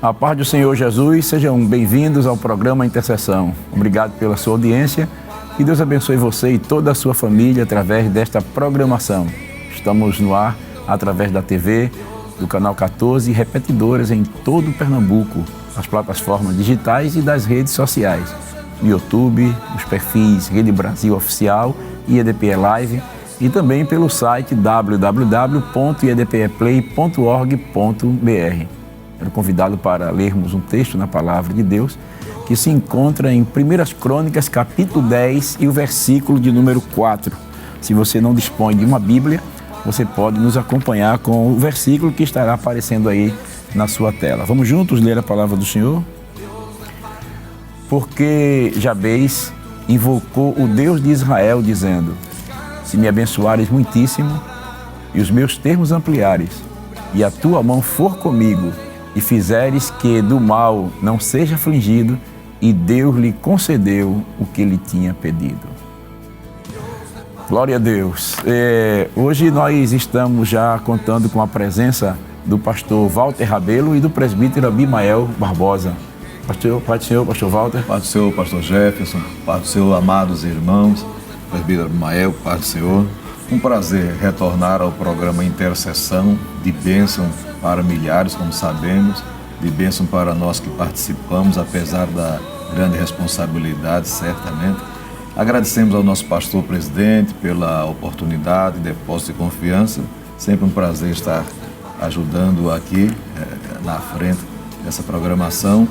A paz do Senhor Jesus, sejam bem-vindos ao programa Intercessão. Obrigado pela sua audiência e Deus abençoe você e toda a sua família através desta programação. Estamos no ar através da TV, do Canal 14 e repetidoras em todo o Pernambuco, as plataformas digitais e das redes sociais, no YouTube, nos perfis Rede Brasil Oficial e EDPE Live e também pelo site www.edpeplay.org.br. Era convidado para lermos um texto na Palavra de Deus que se encontra em 1 Crônicas, capítulo 10 e o versículo de número 4. Se você não dispõe de uma Bíblia, você pode nos acompanhar com o versículo que estará aparecendo aí na sua tela. Vamos juntos ler a Palavra do Senhor? Porque Jabez invocou o Deus de Israel, dizendo: se me abençoares muitíssimo e os meus termos ampliares, e a tua mão for comigo, e fizeres que do mal não seja afligido, e Deus lhe concedeu o que lhe tinha pedido. Glória a Deus. Hoje nós estamos já contando com a presença do pastor Walter Rabelo e do presbítero Abimael Barbosa. Pastor, Pai do Senhor, pastor Walter. Pai do Senhor, pastor Jefferson. Pai do Senhor, amados irmãos. Presbítero Abimael, Pai do Senhor. Um prazer retornar ao programa Intercessão, de bênção para milhares, como sabemos, de bênção para nós que participamos, apesar da grande responsabilidade, certamente. Agradecemos ao nosso pastor presidente pela oportunidade, depósito de confiança. Sempre um prazer estar ajudando aqui na frente dessa programação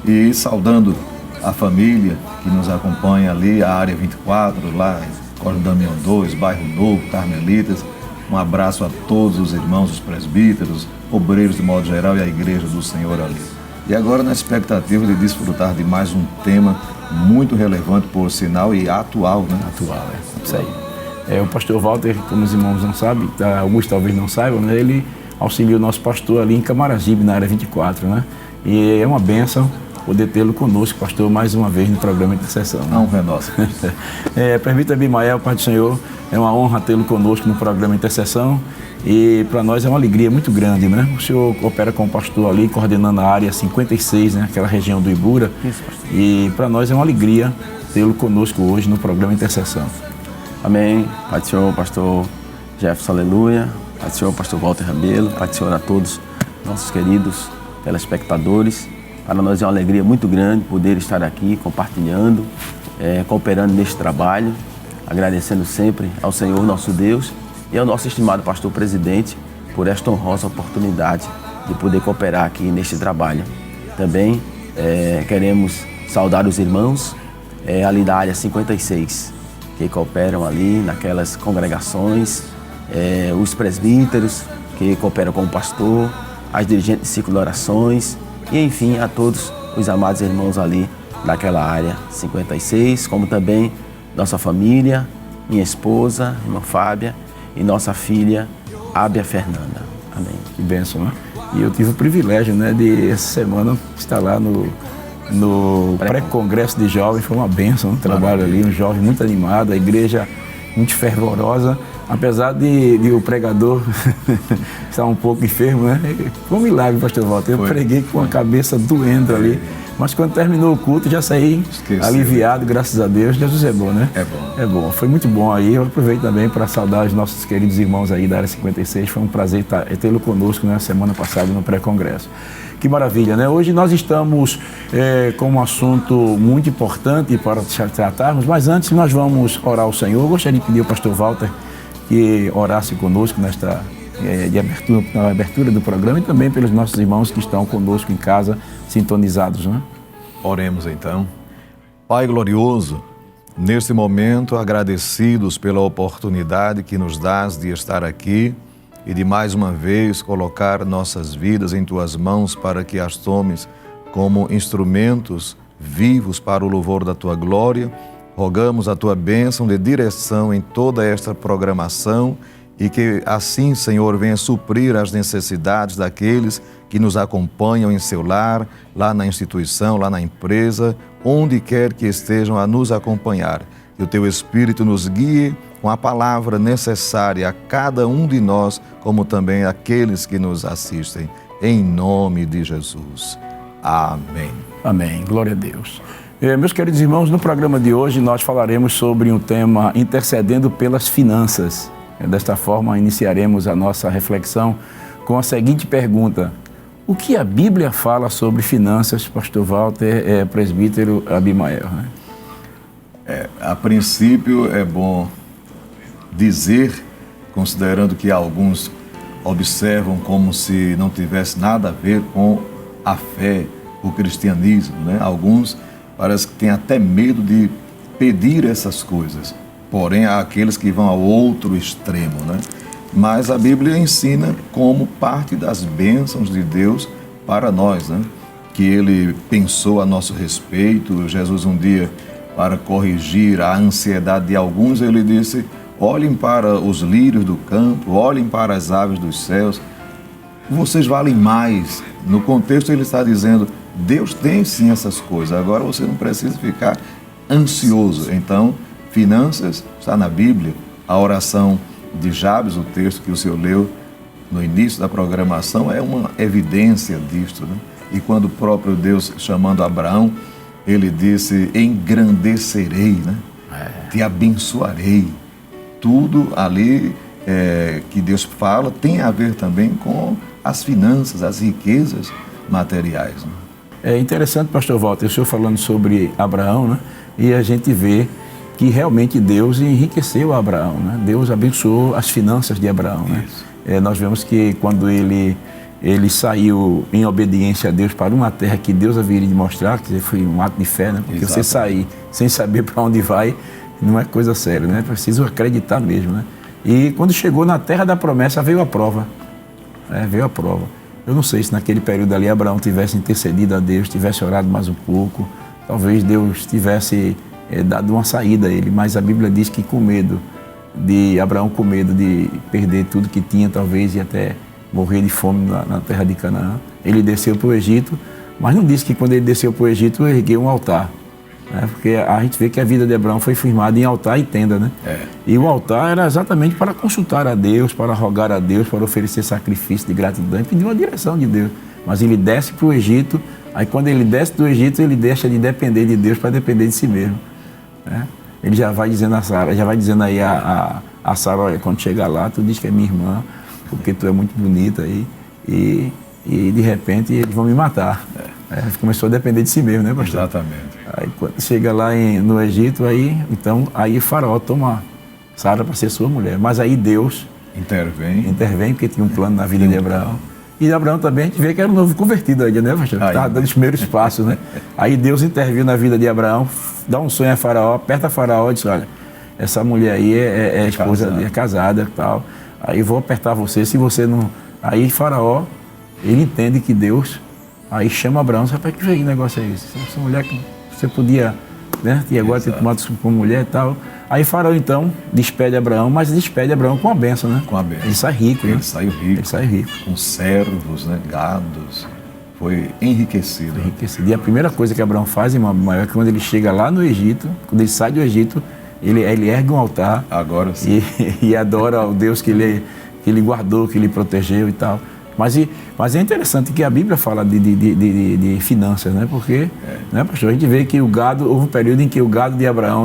e saudando a família que nos acompanha ali, a área 24, lá Córrego Damião 2, Bairro Novo, Carmelitas. Um abraço a todos os irmãos, os presbíteros, obreiros de modo geral e a igreja do Senhor ali. E agora na expectativa de desfrutar de mais um tema muito relevante, por sinal, e atual, né? Atual, isso aí. O pastor Walter, como os irmãos não sabem, alguns talvez não saibam, né? Ele auxilia o nosso pastor ali em Camaragibe, na área 24, né? E é uma bênção poder tê-lo conosco, pastor, mais uma vez no programa Intercessão. Né? Honra é nossa. Presbítero Abimael, Pai do Senhor, é uma honra tê-lo conosco no programa Intercessão e para nós é uma alegria muito grande, né? O senhor opera com o pastor ali, coordenando a área 56, né? Aquela região do Ibura. Isso, pastor. E para nós é uma alegria tê-lo conosco hoje no programa Intercessão. Amém. Pai do Senhor, pastor Jefferson, aleluia. Pai do Senhor, pastor Walter Rabelo. Pai do Senhor a todos nossos queridos telespectadores. Para nós é uma alegria muito grande poder estar aqui compartilhando, cooperando neste trabalho, agradecendo sempre ao Senhor nosso Deus e ao nosso estimado pastor presidente por esta honrosa oportunidade de poder cooperar aqui neste trabalho. Também queremos saudar os irmãos ali da área 56, que cooperam ali naquelas congregações, os presbíteros que cooperam com o pastor, as dirigentes de ciclo de orações, e enfim, a todos os amados irmãos ali daquela área 56, como também nossa família, minha esposa, irmã Fábia, e nossa filha, Ábia Fernanda. Amém. Que bênção, né? E eu tive o privilégio, né, de essa semana estar lá no pré-congresso de jovens. Foi uma bênção, um trabalho ali, um jovem muito animado, a igreja muito fervorosa. Apesar de o pregador estar um pouco enfermo, né? Foi um milagre, pastor Walter. Eu preguei com a cabeça doendo ali. Mas quando terminou o culto, já saí aliviado, graças a Deus. Jesus é bom, né? É bom. É bom. Foi muito bom aí. Eu aproveito também para saudar os nossos queridos irmãos aí da área 56. Foi um prazer tê-lo conosco na semana passada no pré-congresso. Que maravilha, né? Hoje nós estamos com um assunto muito importante para tratarmos, mas antes nós vamos orar ao Senhor. Eu gostaria de pedir ao pastor Walter que orasse conosco nesta na abertura do programa e também pelos nossos irmãos que estão conosco em casa, sintonizados, né? Oremos então. Pai glorioso, neste momento agradecidos pela oportunidade que nos dás de estar aqui e de mais uma vez colocar nossas vidas em Tuas mãos para que as tomes como instrumentos vivos para o louvor da Tua glória, rogamos a Tua bênção de direção em toda esta programação e que assim, Senhor, venha suprir as necessidades daqueles que nos acompanham em seu lar, lá na instituição, lá na empresa, onde quer que estejam a nos acompanhar. Que o Teu Espírito nos guie com a palavra necessária a cada um de nós, como também aqueles que nos assistem. Em nome de Jesus. Amém. Amém. Glória a Deus. Meus queridos irmãos, no programa de hoje nós falaremos sobre um tema intercedendo pelas finanças. Desta forma, iniciaremos a nossa reflexão com a seguinte pergunta: o que a Bíblia fala sobre finanças, pastor Walter, presbítero Abimael? A princípio é bom dizer, considerando que alguns observam como se não tivesse nada a ver com a fé, o cristianismo, né? Alguns parece que têm até medo de pedir essas coisas, porém há aqueles que vão ao outro extremo, né? Mas a Bíblia ensina como parte das bênçãos de Deus para nós, né? Que Ele pensou a nosso respeito. Jesus um dia, para corrigir a ansiedade de alguns, Ele disse: olhem para os lírios do campo, olhem para as aves dos céus, vocês valem mais. No contexto Ele está dizendo, Deus tem sim essas coisas, agora você não precisa ficar ansioso. Então, finanças está na Bíblia. A oração de Jabes, o texto que o senhor leu no início da programação, é uma evidência disto, né? E quando o próprio Deus, chamando Abraão, Ele disse, engrandecerei, né? Te abençoarei. Tudo ali que Deus fala tem a ver também com as finanças, as riquezas materiais, né? É interessante, pastor Walter, o senhor falando sobre Abraão, né? E a gente vê que realmente Deus enriqueceu Abraão, né? Deus abençoou as finanças de Abraão, né? Nós vemos que quando ele saiu em obediência a Deus para uma terra que Deus haveria de mostrar, que foi um ato de fé, né? Porque você sair sem saber para onde vai não é coisa séria, né? É preciso acreditar mesmo, né? E quando chegou na terra da promessa, veio a prova. Veio a prova. Eu não sei se naquele período ali Abraão tivesse intercedido a Deus, tivesse orado mais um pouco, talvez Deus tivesse dado uma saída a ele, mas a Bíblia diz que Abraão com medo de perder tudo que tinha, talvez, e até morrer de fome na terra de Canaã, ele desceu para o Egito, mas não disse que quando ele desceu para o Egito, ergueu um altar. Porque a gente vê que a vida de Abraão foi firmada em altar e tenda, né? E o altar era exatamente para consultar a Deus, para rogar a Deus, para oferecer sacrifício de gratidão e pedir uma direção de Deus. Mas ele desce para o Egito, aí quando ele desce do Egito, ele deixa de depender de Deus para depender de si mesmo, né? Ele já vai dizendo a Sara, já vai dizendo aí a Sara, olha, quando chegar lá, tu diz que é minha irmã, porque tu é muito bonita aí, e de repente eles vão me matar. Começou a depender de si mesmo, né, pastor? Exatamente. Aí quando chega lá no Egito, aí Faraó toma Sara para ser sua mulher. Mas aí Deus intervém, porque tinha um plano na vida de Abraão. E Abraão também, a gente vê que era um novo convertido ainda, né, pastor? Estava dando os primeiros passos, né? Aí Deus interviu na vida de Abraão, dá um sonho a Faraó, aperta Faraó e diz, olha, essa mulher aí é esposa dele, é casada e tal. Aí vou apertar você, se você não... Aí Faraó, ele entende que Deus... Aí chama Abraão, rapaz, que negócio é esse? Essa mulher que você podia, né? E agora ter tomado como mulher e tal. Aí Faraó, então, despede Abraão, mas despede Abraão com a bênção, né? Com a bênção. Ele sai rico, né? Ele sai rico. Com servos, né? Gados. Foi enriquecido. E a primeira coisa que Abraão faz, irmão Abimael, é que quando ele chega lá no Egito, quando ele sai do Egito, ele ergue um altar. Agora sim. E adora o Deus que ele guardou, que ele protegeu e tal. Mas é interessante que a Bíblia fala de finanças, né? Porque, né, pastor, a gente vê que houve um período em que o gado de Abraão,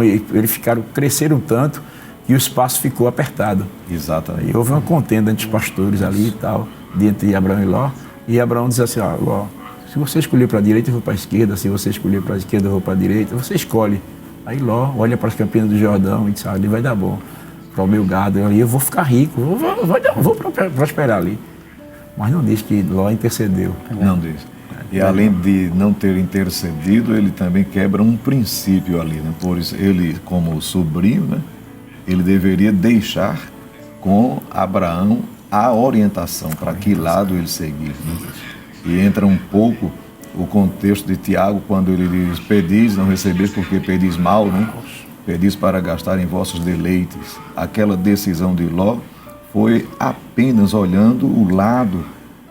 cresceram tanto que o espaço ficou apertado. Exatamente. E houve uma contenda entre os pastores ali e tal, entre Abraão e Ló. E Abraão diz assim, Ló, se você escolher para a direita, eu vou para a esquerda. Se você escolher para a esquerda, eu vou para a direita. Você escolhe. Aí Ló olha para as campinas do Jordão e diz, ali vai dar bom para o meu gado. Eu vou ficar rico, vou prosperar ali. Mas não diz que Ló intercedeu. Não diz. E além de não ter intercedido, ele também quebra um princípio ali, né? Por isso, ele, como sobrinho, né? Ele deveria deixar com Abraão a orientação para que lado ele seguir, né? E entra um pouco o contexto de Tiago, quando ele diz, pedis, não recebeis porque pedis mal, né? Pedis para gastar em vossos deleites. Aquela decisão de Ló foi apenas olhando o lado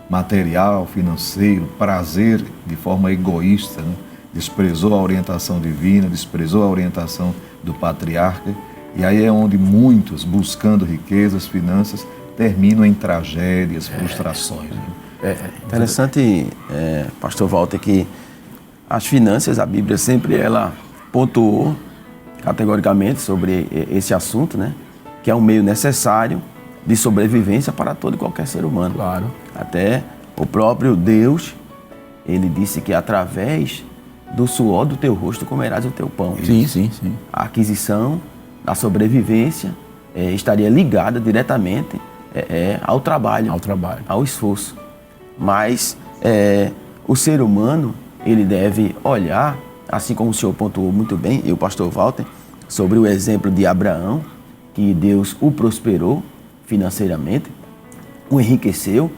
material, financeiro, prazer de forma egoísta, né? Desprezou a orientação divina, desprezou a orientação do patriarca, e aí é onde muitos, buscando riquezas, finanças, terminam em tragédias, frustrações. Né? Interessante, pastor Walter, que as finanças, a Bíblia sempre ela pontuou categoricamente sobre esse assunto, né? Que é um meio necessário de sobrevivência para todo e qualquer ser humano. Claro. Até o próprio Deus, ele disse que através do suor do teu rosto comerás o teu pão. Sim. A aquisição da sobrevivência estaria ligada diretamente ao trabalho, ao esforço. Mas o ser humano, ele deve olhar, assim como o senhor pontuou muito bem, e o pastor Walter, sobre o exemplo de Abraão, que Deus o prosperou financeiramente, o enriqueceu.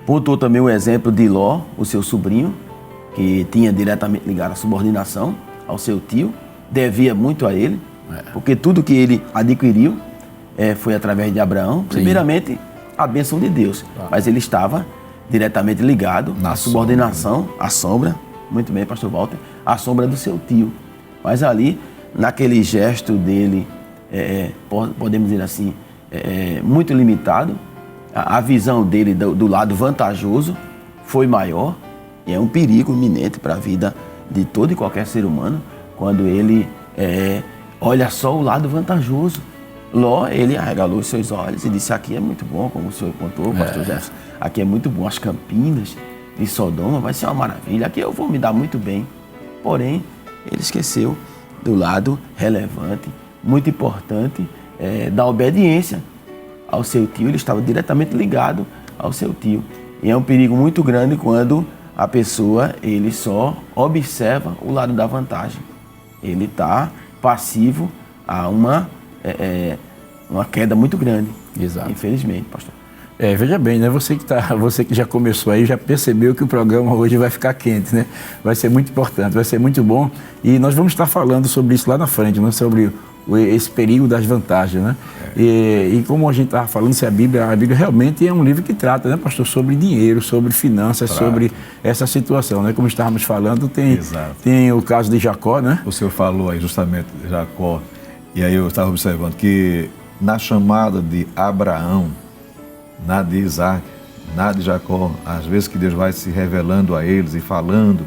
Pontuou também o exemplo de Ló, o seu sobrinho, que tinha diretamente ligado a subordinação ao seu tio, devia muito a ele, porque tudo que ele adquiriu foi através de Abraão, primeiramente a bênção de Deus, mas ele estava diretamente ligado à subordinação, à sombra, muito bem, pastor Walter, à sombra do seu tio. Mas ali, naquele gesto dele, podemos dizer assim, muito limitado, a visão dele do lado vantajoso foi maior, e é um perigo iminente para a vida de todo e qualquer ser humano quando ele olha só o lado vantajoso. Ló, ele arregalou os seus olhos e disse: aqui é muito bom, como o senhor contou, pastor Jefferson, aqui é muito bom, as campinas de Sodoma vai ser uma maravilha, aqui eu vou me dar muito bem. Porém, ele esqueceu do lado relevante, muito importante, da obediência ao seu tio. Ele estava diretamente ligado ao seu tio. E é um perigo muito grande quando a pessoa, ele só observa o lado da vantagem. Ele está passivo a uma queda muito grande. Exato. Infelizmente, pastor. Veja bem, né? Você que já começou aí, já percebeu que o programa hoje vai ficar quente, né? Vai ser muito importante, vai ser muito bom. E nós vamos estar falando sobre isso lá na frente, né? Sobre esse perigo das vantagens, né? E como a gente estava falando, se a Bíblia realmente é um livro que trata, né, pastor, sobre dinheiro, sobre finanças, sobre essa situação, né? Como estávamos falando, tem o caso de Jacó, né? O senhor falou aí justamente de Jacó, e aí eu estava observando que na chamada de Abraão, na de Isaac, na de Jacó, às vezes que Deus vai se revelando a eles e falando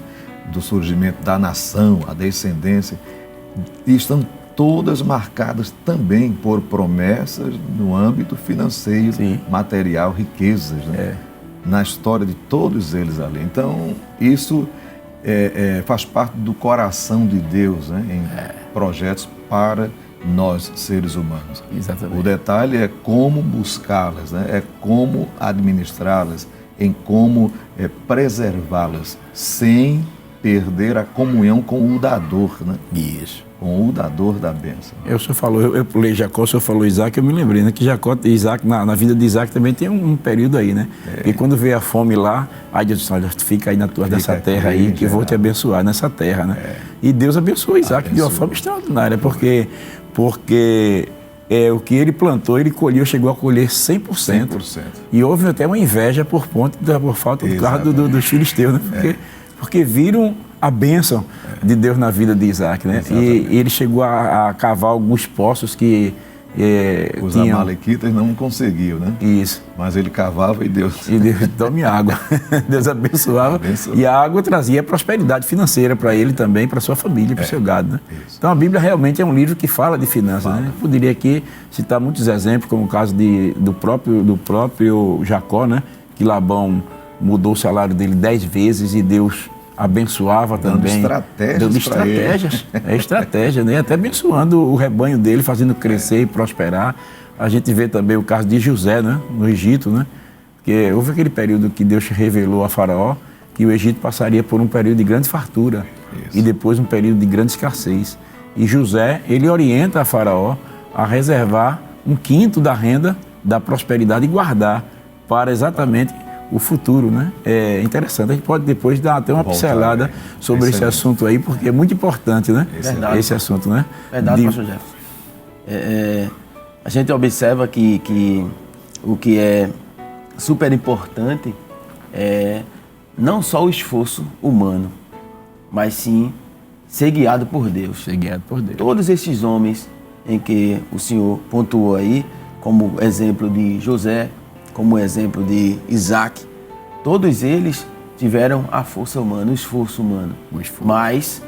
do surgimento da nação, a descendência, e estão todas marcadas também por promessas no âmbito financeiro, material, riquezas, né? Na história de todos eles ali. Então, isso faz parte do coração de Deus, né? Em projetos para nós, seres humanos. Exatamente. O detalhe é como buscá-las, né? É como administrá-las, em como preservá-las, sem perder a comunhão com o dador, né? Isso. Com o dador da bênção. O senhor falou, eu pulei Jacó, o senhor falou Isaac, eu me lembrei, né? Que Jacó e Isaac, na vida de Isaac também tem um período aí, né? E quando veio a fome lá, aí Deus disse: olha, fica aí dessa terra aí, que eu vou te abençoar nessa terra, né? E Deus abençoou Isaac de uma forma extraordinária, porque o que ele plantou, ele colheu, chegou a colher 100%. E houve até uma inveja por falta do carro dos filisteus, né? Porque viram a bênção de Deus na vida de Isaac, né? E ele chegou a cavar alguns poços que os amalequitas não conseguiam, né? Isso. Mas ele cavava e Deus... E Deus tome água. Deus abençoava. E a água trazia prosperidade financeira para ele também, para sua família, para o seu gado, né? Isso. Então a Bíblia realmente é um livro que fala de finanças, né? Eu poderia aqui citar muitos exemplos, como o caso do próprio Jacó, né? Que Labão mudou o salário dele 10 vezes e Deus abençoava também. Dando estratégias. Estratégia, né? Até abençoando o rebanho dele, fazendo crescer e prosperar. A gente vê também o caso de José, né? No Egito, né? Porque houve aquele período que Deus revelou a Faraó que o Egito passaria por um período de grande fartura. Isso. E depois um período de grande escassez. E José, ele orienta a Faraó a reservar 1/5 da renda da prosperidade e guardar para exatamente o futuro, né? É interessante, a gente pode depois dar até uma pincelada sobre esse assunto aí, porque é muito importante, né? Esse assunto, né? Verdade, pastor Jefferson. A gente observa que o que é super importante é não só o esforço humano, mas sim ser guiado por Deus. Ser guiado por Deus. Todos esses homens em que o senhor pontuou aí, como exemplo de José, como exemplo de Isaac, todos eles tiveram a força humana, o esforço humano, mas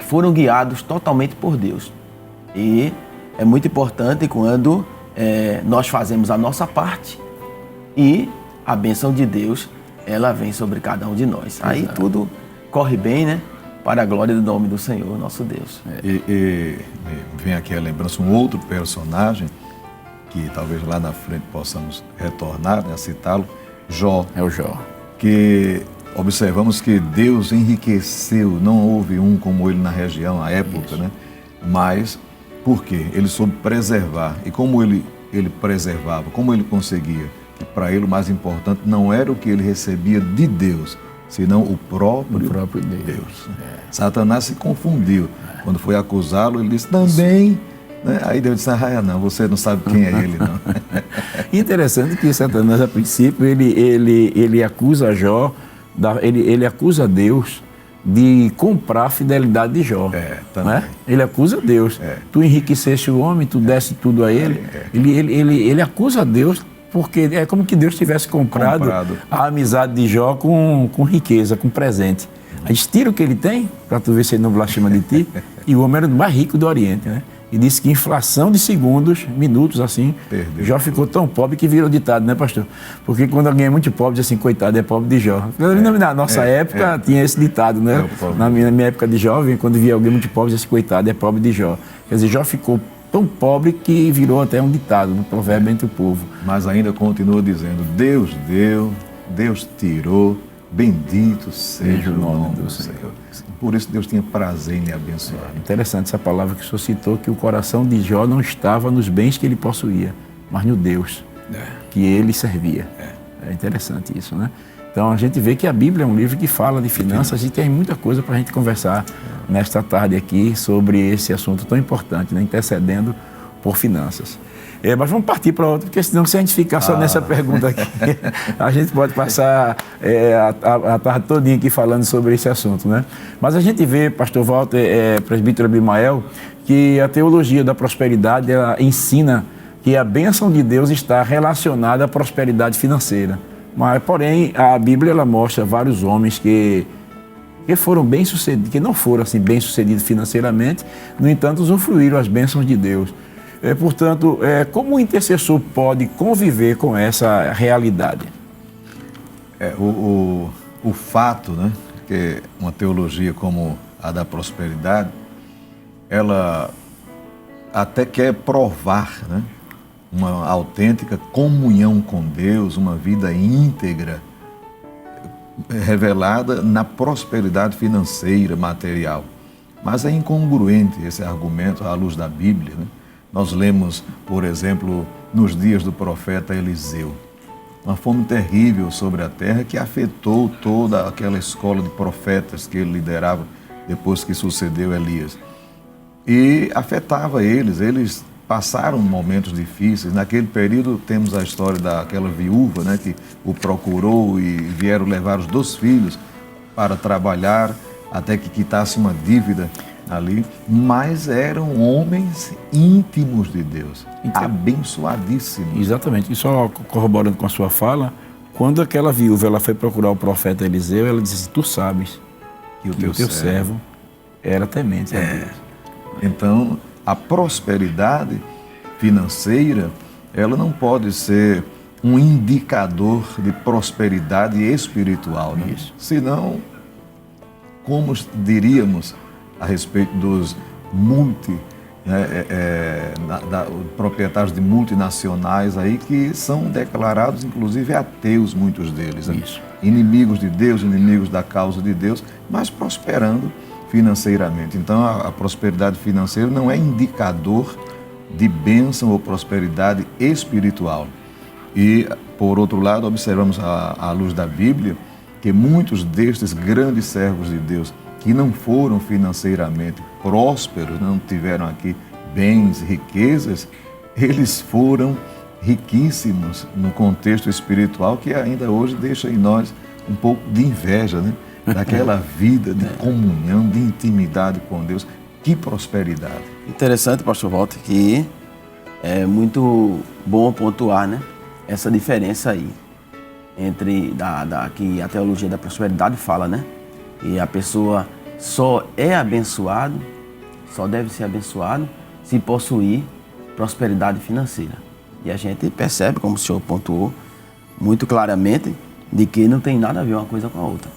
foram guiados totalmente por Deus. E é muito importante quando nós fazemos a nossa parte e a bênção de Deus, ela vem sobre cada um de nós. Exato. Aí tudo corre bem, né? Para a glória do nome do Senhor, nosso Deus. E vem aqui a lembrança, um outro personagem, que talvez lá na frente possamos retornar, né, a citá-lo, Jó. É o Jó. Que observamos que Deus enriqueceu, não houve um como ele na região, à época, né? Mas, por quê? Ele soube preservar. E como ele preservava, como ele conseguia? Que para ele o mais importante não era o que ele recebia de Deus, senão o próprio Deus. Satanás se confundiu. Quando foi acusá-lo, ele disse também, né? Aí Deus disse, não, você não sabe quem é ele, não. Interessante que Satanás, a princípio, ele acusa Jó, ele acusa Deus de comprar a fidelidade de Jó. Né? Ele acusa Deus. Tu enriqueceste o homem, tu desse tudo a ele. Ele acusa Deus porque é como que Deus tivesse comprado a amizade de Jó com riqueza, com presente. Aí tira o que ele tem, para tu ver se ele não blasfema de ti, e o homem era o mais rico do Oriente, né? E disse que em inflação de segundos, minutos assim, perdeu. Jó ficou tão pobre que virou ditado, né, pastor? Porque quando alguém é muito pobre, diz assim, coitado, é pobre de Jó. Na nossa época tinha esse ditado, né? Na minha época de jovem, quando via alguém muito pobre, dizia assim, coitado, é pobre de Jó. Quer dizer, Jó ficou tão pobre que virou até um ditado, um provérbio entre o povo. Mas ainda continua dizendo, Deus deu, Deus tirou, bendito seja o nome do Senhor. Por isso Deus tinha prazer em lhe abençoar. Interessante essa palavra que o senhor citou, que o coração de Jó não estava nos bens que ele possuía, mas no Deus que ele servia. É interessante isso, né? Então a gente vê que a Bíblia é um livro que fala de finanças e tem muita coisa para a gente conversar nesta tarde aqui sobre esse assunto tão importante, né? Intercedendo por finanças. Mas vamos partir para outro, porque senão se a gente ficar só nessa pergunta aqui, a gente pode passar a tarde todinha aqui falando sobre esse assunto, né? Mas a gente vê, pastor Walter, presbítero Abimael, que a teologia da prosperidade, ela ensina que a bênção de Deus está relacionada à prosperidade financeira. Mas, porém, a Bíblia ela mostra vários homens que foram bem-sucedidos, que não foram assim bem-sucedidos financeiramente, no entanto, usufruíram as bênçãos de Deus. Portanto, como o intercessor pode conviver com essa realidade? O fato, né, que uma teologia como a da prosperidade, ela até quer provar, né, uma autêntica comunhão com Deus, uma vida íntegra, revelada na prosperidade financeira, material. Mas é incongruente esse argumento à luz da Bíblia, né? Nós lemos, por exemplo, nos dias do profeta Eliseu, uma fome terrível sobre a terra que afetou toda aquela escola de profetas que ele liderava depois que sucedeu Elias. E afetava eles passaram momentos difíceis. Naquele período temos a história daquela viúva, né, que o procurou e vieram levar os 2 filhos para trabalhar até que quitasse uma dívida ali, mas eram homens íntimos de Deus, abençoadíssimos. Exatamente, e só corroborando com a sua fala, quando aquela viúva ela foi procurar o profeta Eliseu, ela disse, tu sabes que o teu servo era temente a Deus. Então, a prosperidade financeira, ela não pode ser um indicador de prosperidade espiritual, né? Isso. Senão, como diríamos a respeito dos proprietários de multinacionais aí que são declarados, inclusive, ateus, muitos deles. Né? Isso. Inimigos de Deus, inimigos da causa de Deus, mas prosperando financeiramente. Então, a prosperidade financeira não é indicador de bênção ou prosperidade espiritual. E, por outro lado, observamos à luz da Bíblia que muitos destes grandes servos de Deus que não foram financeiramente prósperos, não tiveram aqui bens, riquezas, eles foram riquíssimos no contexto espiritual que ainda hoje deixa em nós um pouco de inveja, né? Daquela vida de comunhão, de intimidade com Deus. Que prosperidade. Interessante, pastor Walter, que é muito bom pontuar, né, essa diferença aí. que a teologia da prosperidade fala, né? E a pessoa só é abençoado, só deve ser abençoado se possuir prosperidade financeira. E a gente percebe, como o senhor pontuou, muito claramente, de que não tem nada a ver uma coisa com a outra.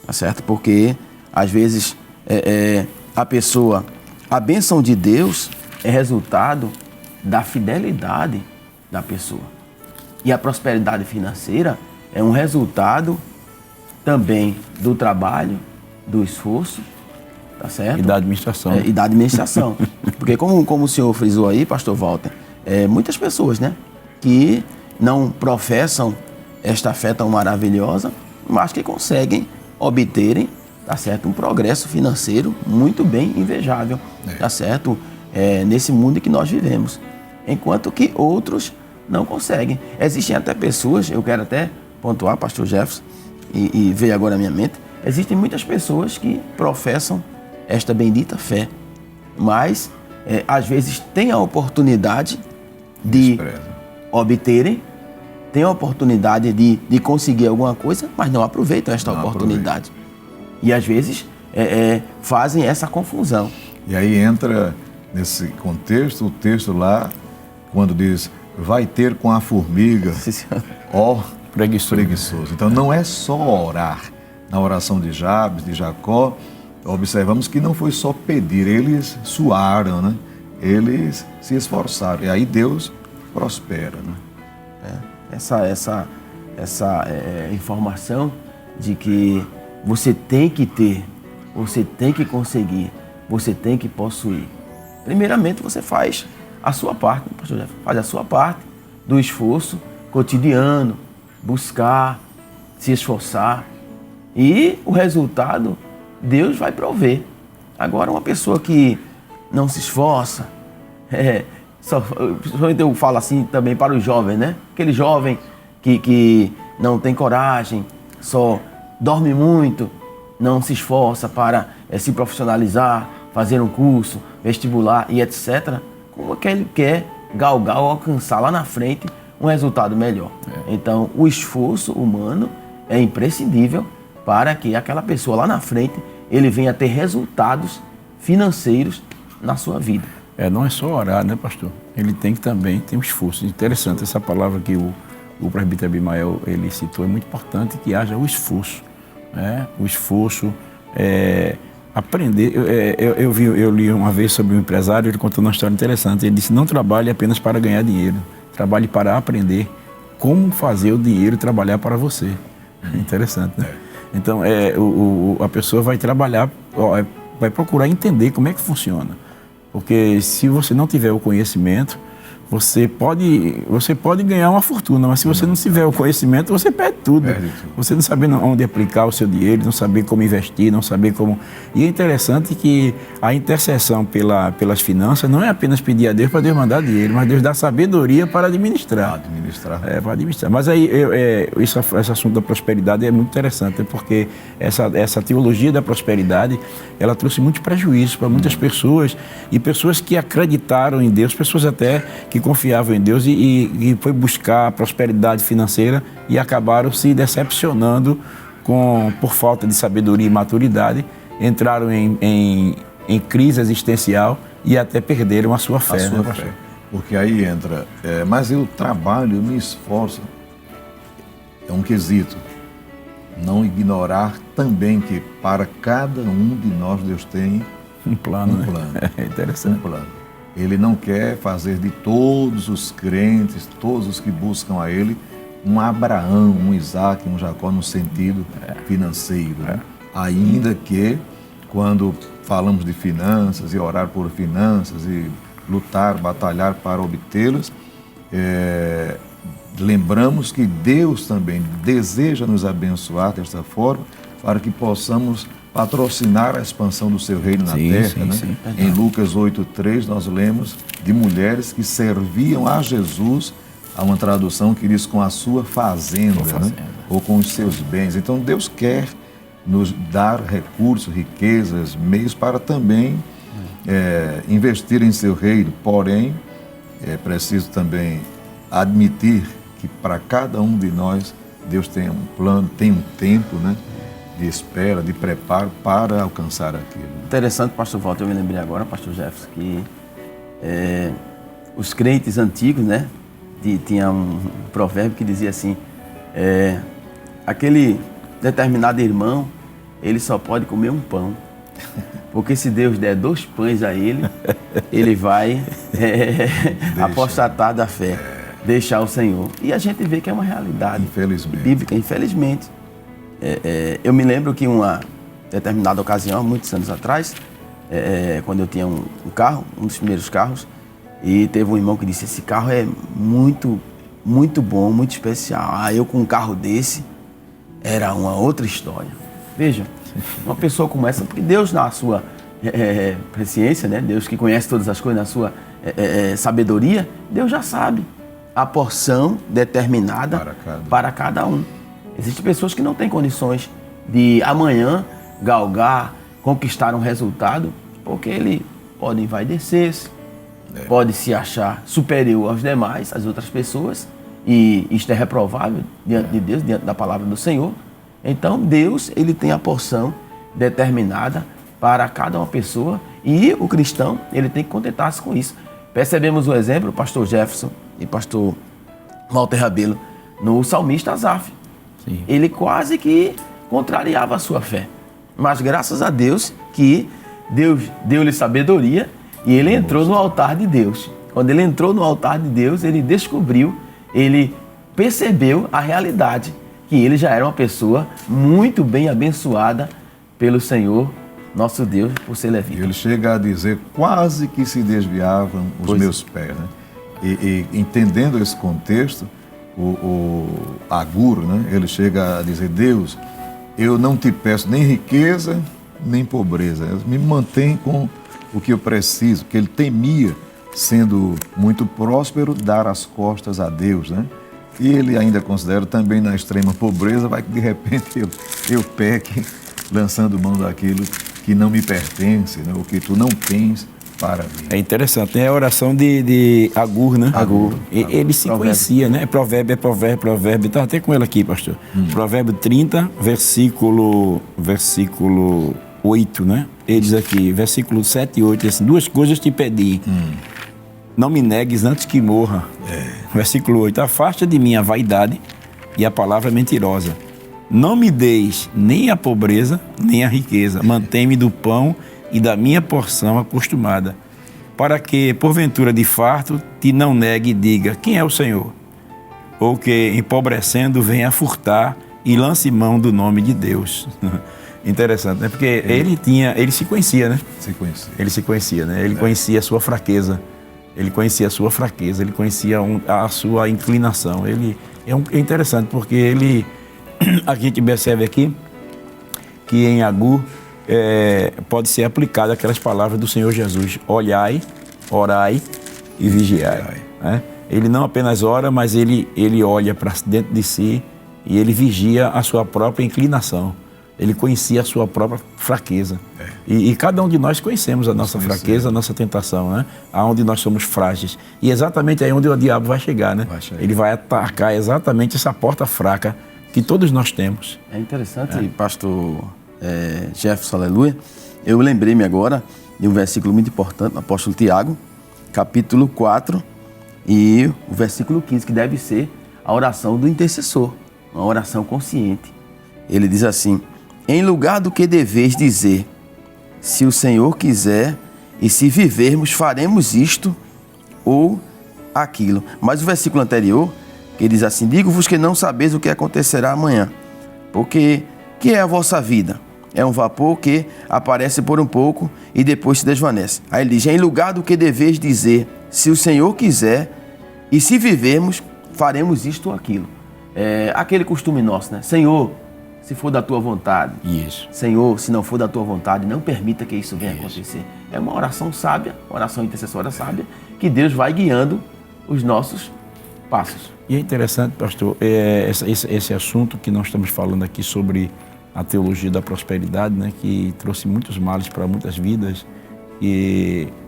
Tá certo? Porque, às vezes, a bênção de Deus é resultado da fidelidade da pessoa. E a prosperidade financeira é um resultado também do trabalho, do esforço, tá certo? E da administração. E da administração. Porque como o senhor frisou aí, pastor Walter, muitas pessoas, né, que não professam esta fé tão maravilhosa, mas que conseguem obterem, tá certo, um progresso financeiro muito bem invejável, tá certo? Nesse mundo que nós vivemos. Enquanto que outros não conseguem. Existem até pessoas, eu quero até pontuar, pastor Jefferson, e veio agora à minha mente, existem muitas pessoas que professam esta bendita fé, mas às vezes têm a oportunidade de obterem, têm a oportunidade de conseguir alguma coisa, mas não aproveitam esta oportunidade. E às vezes fazem essa confusão. E aí entra nesse contexto, o texto lá, quando diz, vai ter com a formiga, ó preguiçoso. Então não é só orar. Na oração de Jabes, de Jacó, observamos que não foi só pedir, eles suaram, né? Eles se esforçaram. E aí Deus prospera, né? Essa informação de que você tem que ter, você tem que conseguir, você tem que possuir. Primeiramente você faz a sua parte, faz a sua parte do esforço cotidiano, buscar, se esforçar, e o resultado Deus vai prover. Agora, uma pessoa que não se esforça, eu falo assim também para os jovens, né? Aquele jovem que não tem coragem, só dorme muito, não se esforça para se profissionalizar, fazer um curso, vestibular e etc. Como é que ele quer galgar ou alcançar lá na frente um resultado melhor? Então, o esforço humano é imprescindível para que aquela pessoa lá na frente ele venha ter resultados financeiros na sua vida. Não é só orar, né, pastor? Ele tem que também ter um esforço. Interessante, essa palavra que o presbítero Abimael ele citou é muito importante, que haja o esforço. Né? O esforço, aprender. Eu li uma vez sobre um empresário, ele contou uma história interessante. Ele disse, não trabalhe apenas para ganhar dinheiro, trabalhe para aprender como fazer o dinheiro trabalhar para você. Interessante, né? Então, a pessoa vai trabalhar, vai procurar entender como é que funciona. Porque se você não tiver o conhecimento, você pode ganhar uma fortuna, mas se você não tiver o conhecimento, você perde tudo. Você não saber onde aplicar o seu dinheiro, não saber como investir, não saber como... E é interessante que a intercessão pelas finanças não é apenas pedir a Deus para Deus mandar dinheiro, mas Deus dá sabedoria para administrar. Para administrar. Mas aí, esse assunto da prosperidade é muito interessante, porque essa teologia da prosperidade, ela trouxe muitos prejuízos para muitas pessoas, e pessoas que acreditaram em Deus, pessoas até que confiavam em Deus e foi buscar a prosperidade financeira e acabaram se decepcionando por falta de sabedoria e maturidade, entraram em crise existencial e até perderam a sua fé. Porque aí entra, mas eu trabalho, eu me esforço, é um quesito. Não ignorar também que para cada um de nós Deus tem um plano. É interessante. Um plano. Ele não quer fazer de todos os crentes, todos os que buscam a Ele, um Abraão, um Isaac, um Jacó no sentido financeiro. Né? Ainda que, quando falamos de finanças e orar por finanças e lutar, batalhar para obtê-las, lembramos que Deus também deseja nos abençoar desta forma para que possamos patrocinar a expansão do seu reino na terra. Né? Em Lucas 8,3 nós lemos de mulheres que serviam a Jesus, há uma tradução que diz com a sua fazenda, né? Ou com os seus bens. Então Deus quer nos dar recursos, riquezas, meios para também investir em seu reino. Porém, é preciso também admitir que para cada um de nós Deus tem um plano, tem um tempo, né, de espera, de preparo para alcançar aquilo. Interessante, pastor Walter, eu me lembrei agora, pastor Jefferson, que os crentes antigos, né, tinha um provérbio que dizia assim, aquele determinado irmão, ele só pode comer um pão, porque se Deus der 2 pães a ele, ele vai apostatar da fé, deixar o Senhor. E a gente vê que é uma realidade bíblica, infelizmente. Eu me lembro que uma determinada ocasião, há muitos anos atrás, quando eu tinha um carro, um dos primeiros carros, e teve um irmão que disse, esse carro é muito, muito bom, muito especial. Eu com um carro desse, era uma outra história. Veja, uma pessoa como essa, porque Deus na sua presciência, né? Deus que conhece todas as coisas, na sua sabedoria, Deus já sabe a porção determinada para cada um. Existem pessoas que não têm condições de amanhã galgar, conquistar um resultado, porque ele pode envaidecer-se, pode se achar superior aos demais, às outras pessoas, e isto é reprovável diante de Deus, diante da palavra do Senhor. Então Deus, ele tem a porção determinada para cada uma pessoa, e o cristão, ele tem que contentar-se com isso. Percebemos o exemplo, pastor Jefferson e pastor Walter Rabelo, no salmista Asaf. Sim. Ele quase que contrariava a sua fé, mas graças a Deus que Deus deu-lhe sabedoria e ele entrou no altar de Deus. Quando ele entrou no altar de Deus, ele descobriu, ele percebeu a realidade, que ele já era uma pessoa muito bem abençoada pelo Senhor, nosso Deus, por ser levita. Ele chega a dizer, quase que se desviavam os meus pés, né? E entendendo esse contexto, o Agur, né? Ele chega a dizer, Deus, eu não te peço nem riqueza, nem pobreza, me mantém com o que eu preciso, que ele temia, sendo muito próspero, dar as costas a Deus, né? E ele ainda considera também na extrema pobreza, vai que de repente eu peque, lançando mão daquilo que não me pertence, né? O que tu não tens para mim. É interessante, é a oração de Agur, né? Agur. Ele se conhecia, né? Provérbio. Está até com ele aqui, pastor. Provérbio 30, versículo 8, né? Ele diz aqui, versículo 7 e 8, assim, 2 coisas te pedi. Não me negues antes que morra. Versículo 8, afasta de mim a vaidade e a palavra mentirosa. Não me deis nem a pobreza, nem a riqueza. Mantém-me do pão e da minha porção acostumada, para que, porventura de farto, te não negue e diga, quem é o Senhor? Ou que, empobrecendo, venha furtar e lance mão do nome de Deus. Interessante, né? Porque ele se conhecia, né? Ele se conhecia, né? Ele conhecia a sua fraqueza. Ele conhecia a sua inclinação. É interessante, porque a gente percebe aqui que em Agur pode ser aplicado aquelas palavras do Senhor Jesus: olhai, orai e vigiai. Né? Ele não apenas ora, mas ele olha para dentro de si e ele vigia a sua própria inclinação. Ele conhecia a sua própria fraqueza. E cada um de nós conhecemos a nossa fraqueza, a nossa tentação, né? Aonde nós somos frágeis. E exatamente aí onde o diabo vai chegar, né? Ele vai atacar exatamente essa porta fraca que todos nós temos. É interessante, pastor Jefferson, aleluia. Eu lembrei-me agora de um versículo muito importante, no apóstolo Tiago, capítulo 4, e o versículo 15, que deve ser a oração do intercessor, uma oração consciente. Ele diz assim: em lugar do que deveis dizer, se o Senhor quiser, e se vivermos, faremos isto ou aquilo. Mas o versículo anterior, que diz assim: digo-vos que não sabeis o que acontecerá amanhã, porque que é a vossa vida? É um vapor que aparece por um pouco e depois se desvanece. Aí ele diz: em lugar do que deveis dizer, se o Senhor quiser, e se vivermos, faremos isto ou aquilo. Aquele costume nosso, né? Senhor, se for da tua vontade. Isso. Senhor, se não for da tua vontade, não permita que isso venha acontecer. É uma oração sábia, uma oração intercessória sábia, que Deus vai guiando os nossos passos. E é interessante, pastor, esse assunto que nós estamos falando aqui sobre a teologia da prosperidade, né, que trouxe muitos males para muitas vidas,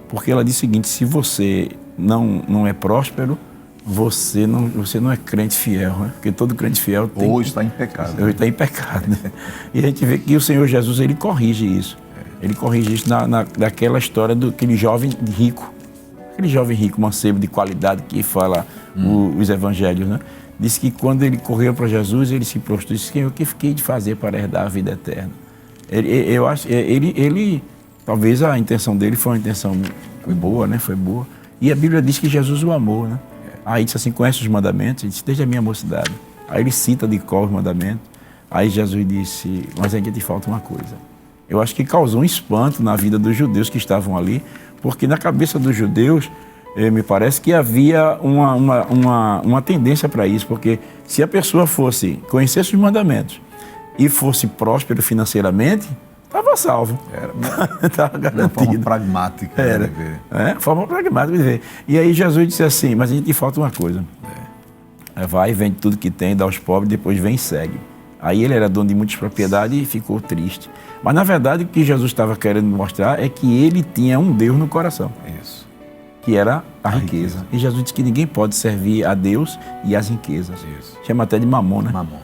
porque ela diz o seguinte: se você não é próspero, você não é crente fiel, né? Porque todo crente fiel tem... Hoje está em pecado. Hoje está em pecado, né? E a gente vê que o Senhor Jesus, ele corrige isso. Ele corrige isso naquela história daquele jovem rico. Aquele jovem rico, mancebo de qualidade que fala os evangelhos, né? Diz que quando ele correu para Jesus, ele se prostrou e disse: Senhor, o que fiquei de fazer para herdar a vida eterna? Eu acho, talvez a intenção dele foi uma intenção boa, né? Foi boa. E a Bíblia diz que Jesus o amou, né? Aí disse assim: conhece os mandamentos? Ele disse: desde a minha mocidade. Aí ele cita de cor os mandamentos. Aí Jesus disse: mas ainda te falta uma coisa. Eu acho que causou um espanto na vida dos judeus que estavam ali, porque na cabeça dos judeus, me parece que havia uma tendência para isso, porque se a pessoa conhecesse os mandamentos e fosse próspero financeiramente, estava salvo. Estava garantido. De forma pragmática. Era. Forma pragmática de ver. E aí Jesus disse assim: mas a gente falta uma coisa. Vai, vende tudo que tem, dá aos pobres, depois vem e segue. Aí ele era dono de muitas propriedades e ficou triste. Mas na verdade o que Jesus estava querendo mostrar é que ele tinha um Deus no coração. Isso. Que era a riqueza. E Jesus disse que ninguém pode servir a Deus e as riquezas. Isso. Chama até de mamon, né? Mamon.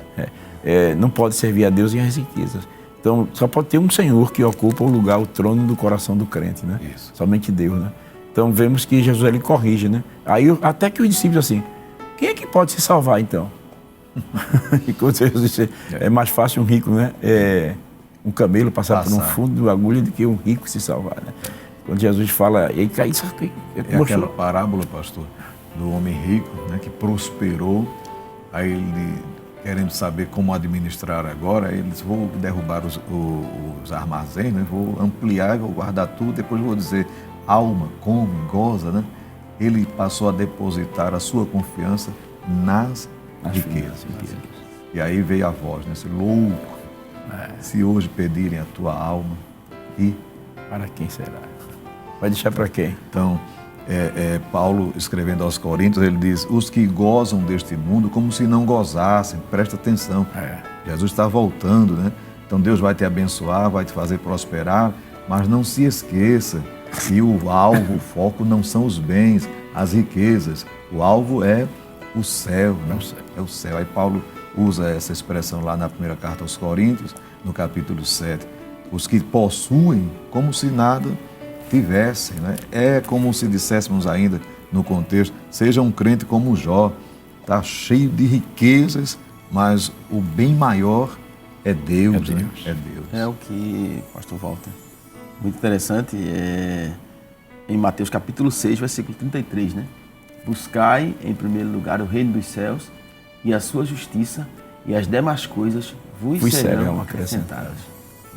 Não pode servir a Deus e as riquezas. Então, só pode ter um Senhor que ocupa o lugar, o trono do coração do crente, né? Isso. Somente Deus, né? Então, vemos que Jesus, ele corrige, né? Aí, até que os discípulos, assim, quem é que pode se salvar, então? E quando Jesus disse, é mais fácil um rico, né? Um camelo passar por um fundo de agulha do que um rico se salvar, né? Quando Jesus fala, e aí cai isso aqui. Aquela parábola, pastor, do homem rico, né, que prosperou, aí ele, querendo saber como administrar agora, ele disse: vou derrubar os armazéns, né, vou ampliar, vou guardar tudo, depois vou dizer: alma, come, goza, né? Ele passou a depositar a sua confiança nas riquezas. E aí veio a voz, né? Esse louco, se hoje pedirem a tua alma, e para quem será? Vai deixar para quem? Então, Paulo, escrevendo aos Coríntios, ele diz: os que gozam deste mundo como se não gozassem. Presta atenção. Jesus está voltando, né? Então Deus vai te abençoar, vai te fazer prosperar, mas não se esqueça que o alvo, o foco não são os bens, as riquezas. O alvo é o céu, né? É o céu. Aí Paulo usa essa expressão lá na primeira carta aos Coríntios, no capítulo 7. Os que possuem como se nada tivessem, né? É como se disséssemos ainda no contexto: seja um crente como Jó, está cheio de riquezas, mas o bem maior é Deus, né? É Deus. É o que, pastor Walter, muito interessante, em Mateus capítulo 6, versículo 33, né? Buscai em primeiro lugar o reino dos céus e a sua justiça, e as demais coisas vos serão acrescentadas.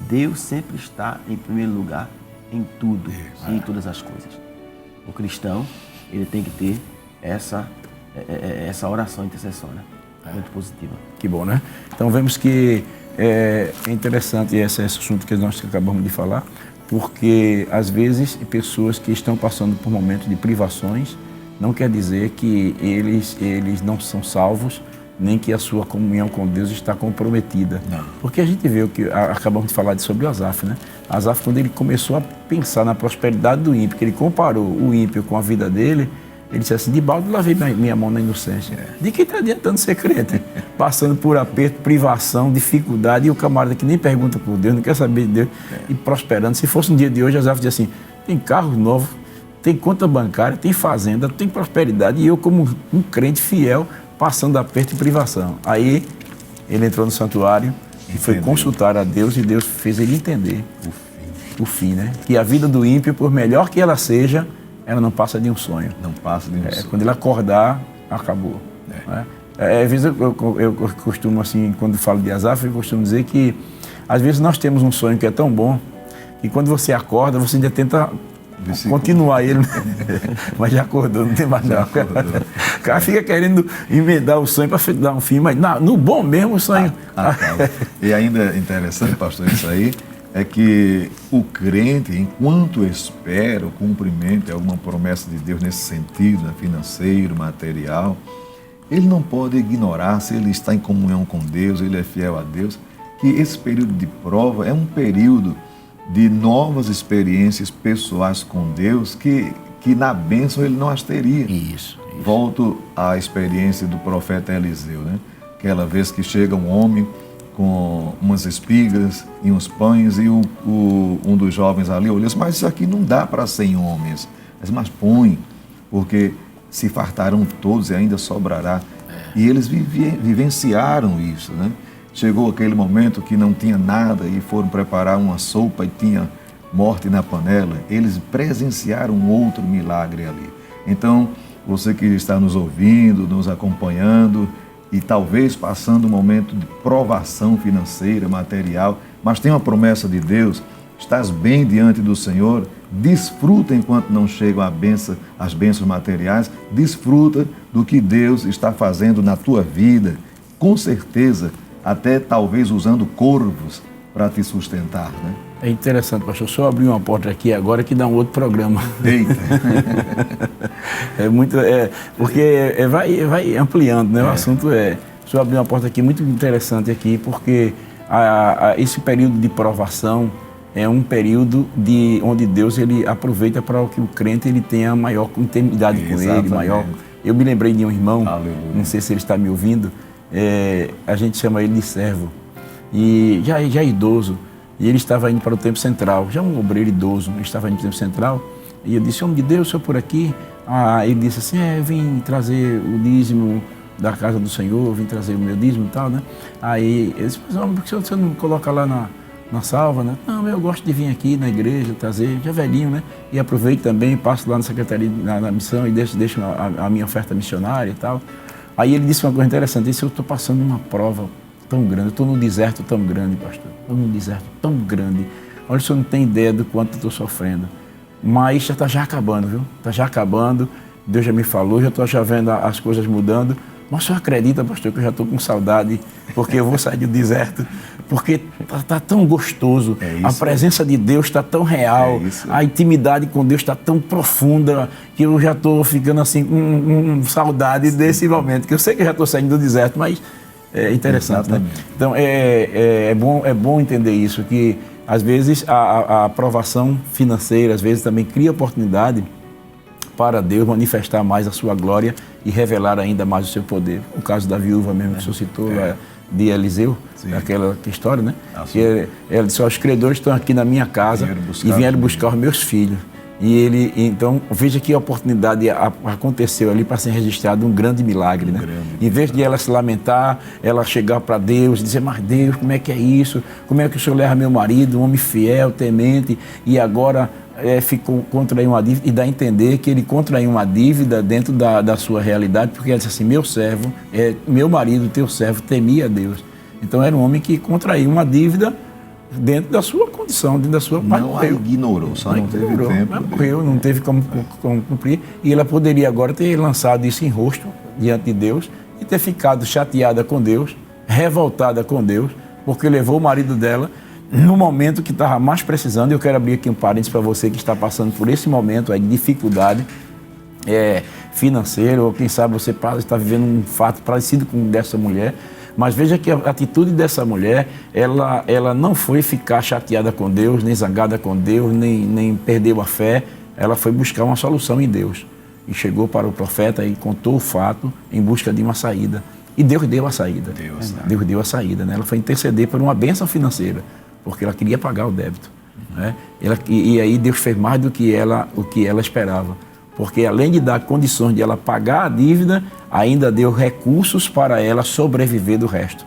Deus sempre está em primeiro lugar em tudo e em todas as coisas. O cristão, ele tem que ter essa oração intercessória, muito positiva. Que bom, né? Então vemos que é interessante esse assunto que nós acabamos de falar, porque às vezes pessoas que estão passando por momentos de privações, não quer dizer que eles não são salvos, nem que a sua comunhão com Deus está comprometida. Não. Porque a gente vê o que acabamos de falar sobre o Asaf, né? Asaf, quando ele começou a pensar na prosperidade do ímpio, que ele comparou o ímpio com a vida dele, ele disse assim: de balde lavei minha mão na inocência. De que está adiantando ser crente? Passando por aperto, privação, dificuldade, e o camarada que nem pergunta por Deus, não quer saber de Deus, e prosperando. Se fosse um dia de hoje, Asaf dizia assim: tem carro novo, tem conta bancária, tem fazenda, tem prosperidade, e eu, como um crente fiel, passando aperto e privação. Aí ele entrou no santuário e foi consultar a Deus, e Deus fez ele entender o fim, né? Que a vida do ímpio, por melhor que ela seja, ela não passa de um sonho. Não passa de um sonho. Quando ele acordar, acabou. Né? Às vezes eu costumo, assim, quando falo de Asaf, eu costumo dizer que às vezes nós temos um sonho que é tão bom que quando você acorda, você ainda tenta continuar ele, mas já acordou, não tem mais nada. O cara fica querendo emendar o sonho para dar um fim, mas no bom mesmo o sonho. E ainda é interessante, pastor, isso aí, é que o crente, enquanto espera o cumprimento de alguma promessa de Deus nesse sentido, né, financeiro, material, ele não pode ignorar, se ele está em comunhão com Deus, ele é fiel a Deus, que esse período de prova é um período de novas experiências pessoais com Deus que na bênção ele não as teria. Isso. Volto à experiência do profeta Eliseu, né? Aquela vez que chega um homem com umas espigas e uns pães e um dos jovens ali olhou, mas isso aqui não dá para 100 homens. Mas põe, porque se fartarão todos e ainda sobrará. E eles vivenciaram isso, né? Chegou aquele momento que não tinha nada e foram preparar uma sopa e tinha morte na panela. Eles presenciaram um outro milagre ali. Então, você que está nos ouvindo, nos acompanhando e talvez passando um momento de provação financeira, material, mas tem uma promessa de Deus, estás bem diante do Senhor, desfruta enquanto não chegam as bênçãos materiais, desfruta do que Deus está fazendo na tua vida, com certeza, até talvez usando corvos para te sustentar, né? É interessante, pastor. Só abrir uma porta aqui agora que dá um outro programa. Eita! Porque vai ampliando, né? O assunto só abrir uma porta aqui muito interessante aqui, porque esse período de provação é um período onde Deus ele aproveita para que o crente ele tenha maior intimidade com ele, maior. Eu me lembrei de um irmão, Aleluia. Não sei se ele está me ouvindo, a gente chama ele de servo, e já idoso. E ele estava indo para o Templo Central, já um obreiro idoso, ele estava indo para o Templo Central, e eu disse, homem de Deus, o senhor por aqui? Ele disse assim, eu vim trazer o dízimo da casa do Senhor, vim trazer o meu dízimo e tal, né? Aí ele disse, mas homem, por que o senhor não coloca lá na salva, né? Não, eu gosto de vir aqui na igreja, trazer, já velhinho, né? E aproveito também, passo lá na secretaria, na missão e deixo a minha oferta missionária e tal. Aí ele disse uma coisa interessante, ele disse, eu estou passando uma prova tão grande, eu estou num deserto tão grande, pastor, estou num deserto tão grande. Olha, o senhor não tem ideia do quanto eu estou sofrendo. Mas já está já acabando, viu? Está já acabando, Deus já me falou, já estou já vendo as coisas mudando. Mas o senhor acredita, pastor, que eu já estou com saudade, porque eu vou sair do deserto, porque está tão gostoso, a presença de Deus está tão real, a intimidade com Deus está tão profunda, que eu já estou ficando assim com saudade desse momento, que eu sei que eu já estou saindo do deserto, mas é interessante, exatamente, né? Então é bom entender isso, que às vezes a aprovação financeira, às vezes também cria oportunidade para Deus manifestar mais a sua glória e revelar ainda mais o seu poder. O caso da viúva mesmo que o senhor citou, de Eliseu, aquela história, né? Que ela disse, os credores estão aqui na minha casa e vieram buscar os meus filhos. E então, veja que a oportunidade aconteceu ali para ser registrado um grande milagre, né? Em vez de ela se lamentar, ela chegar para Deus e dizer, mas Deus, como é que é isso? Como é que o Senhor leva meu marido, um homem fiel, temente, e agora contraiu uma dívida, e dá a entender que ele contraiu uma dívida dentro da sua realidade, porque ele disse assim, meu servo, meu marido, teu servo, temia a Deus. Então era um homem que contraiu uma dívida dentro da sua condição, dentro da sua... Não a ignorou, só não teve tempo. Mas morreu, não teve como cumprir. E ela poderia agora ter lançado isso em rosto diante de Deus e ter ficado chateada com Deus, revoltada com Deus, porque levou o marido dela no momento que estava mais precisando. Eu quero abrir aqui um parênteses para você que está passando por esse momento de dificuldade financeira, ou quem sabe você está vivendo um fato parecido com o dessa mulher. Mas veja que a atitude dessa mulher, ela não foi ficar chateada com Deus, nem zangada com Deus, nem perdeu a fé. Ela foi buscar uma solução em Deus. E chegou para o profeta e contou o fato em busca de uma saída. E Deus deu a saída. Deus deu a saída, né? Ela foi interceder por uma bênção financeira, porque ela queria pagar o débito, né? E aí Deus fez mais do que o que ela esperava. Porque além de dar condições de ela pagar a dívida, ainda deu recursos para ela sobreviver do resto,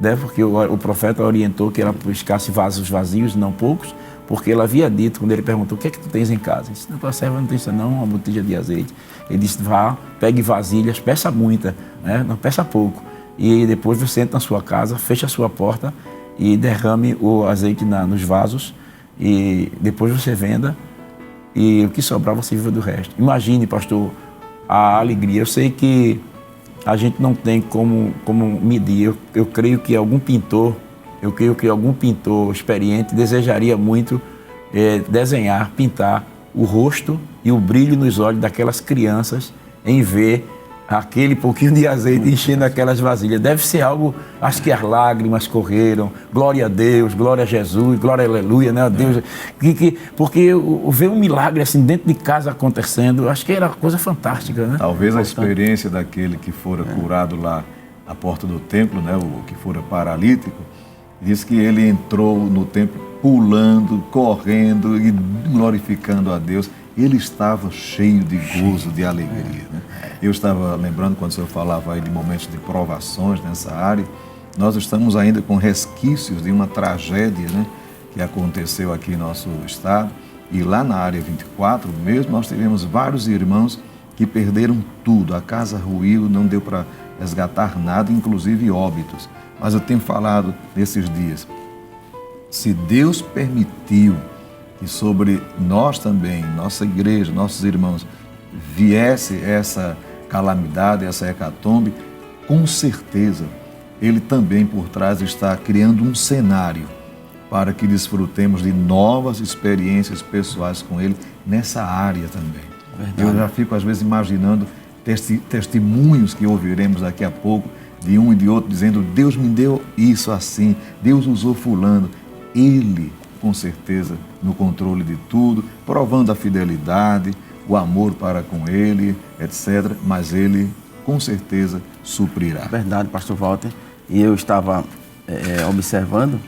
né? Porque o profeta orientou que ela buscasse vasos vazios, não poucos, porque ela havia dito, quando ele perguntou, o que é que tu tens em casa? Ele disse, não, tua serva não tem isso não, uma botija de azeite. Ele disse, vá, pegue vasilhas, peça muita, né? Não peça pouco. E depois você entra na sua casa, fecha a sua porta e derrame o azeite nos vasos, e depois você venda, e o que sobrar você viva do resto. Imagine, pastor, a alegria. Eu sei que a gente não tem como medir. Eu creio que algum pintor experiente desejaria muito desenhar, pintar o rosto e o brilho nos olhos daquelas crianças em ver aquele pouquinho de azeite enchendo aquelas vasilhas. Deve ser algo, acho que as lágrimas correram, glória a Deus, glória a Jesus, glória a aleluia, né, a Deus. Porque ver um milagre assim dentro de casa acontecendo, acho que era coisa fantástica, né? Talvez a experiência daquele que fora curado lá à porta do templo, né, o que fora paralítico, diz que ele entrou no templo pulando, correndo e glorificando a Deus. Ele estava cheio de gozo, de alegria. Né? Eu estava lembrando, quando o senhor falava aí de momentos de provações nessa área, nós estamos ainda com resquícios de uma tragédia, né, que aconteceu aqui em nosso estado. E lá na área 24 mesmo, nós tivemos vários irmãos que perderam tudo. A casa ruiu, não deu para resgatar nada, inclusive óbitos. Mas eu tenho falado nesses dias, se Deus permitiu que sobre nós também, nossa igreja, nossos irmãos, viesse essa calamidade, essa hecatombe, com certeza Ele também por trás está criando um cenário para que desfrutemos de novas experiências pessoais com Ele nessa área também. Verdade. Eu já fico às vezes imaginando testemunhos que ouviremos daqui a pouco, de um e de outro, dizendo, Deus me deu isso assim, Deus usou fulano. Ele, com certeza, no controle de tudo, provando a fidelidade, o amor para com Ele, etc. Mas Ele, com certeza, suprirá. Verdade, pastor Walter. E eu estava observando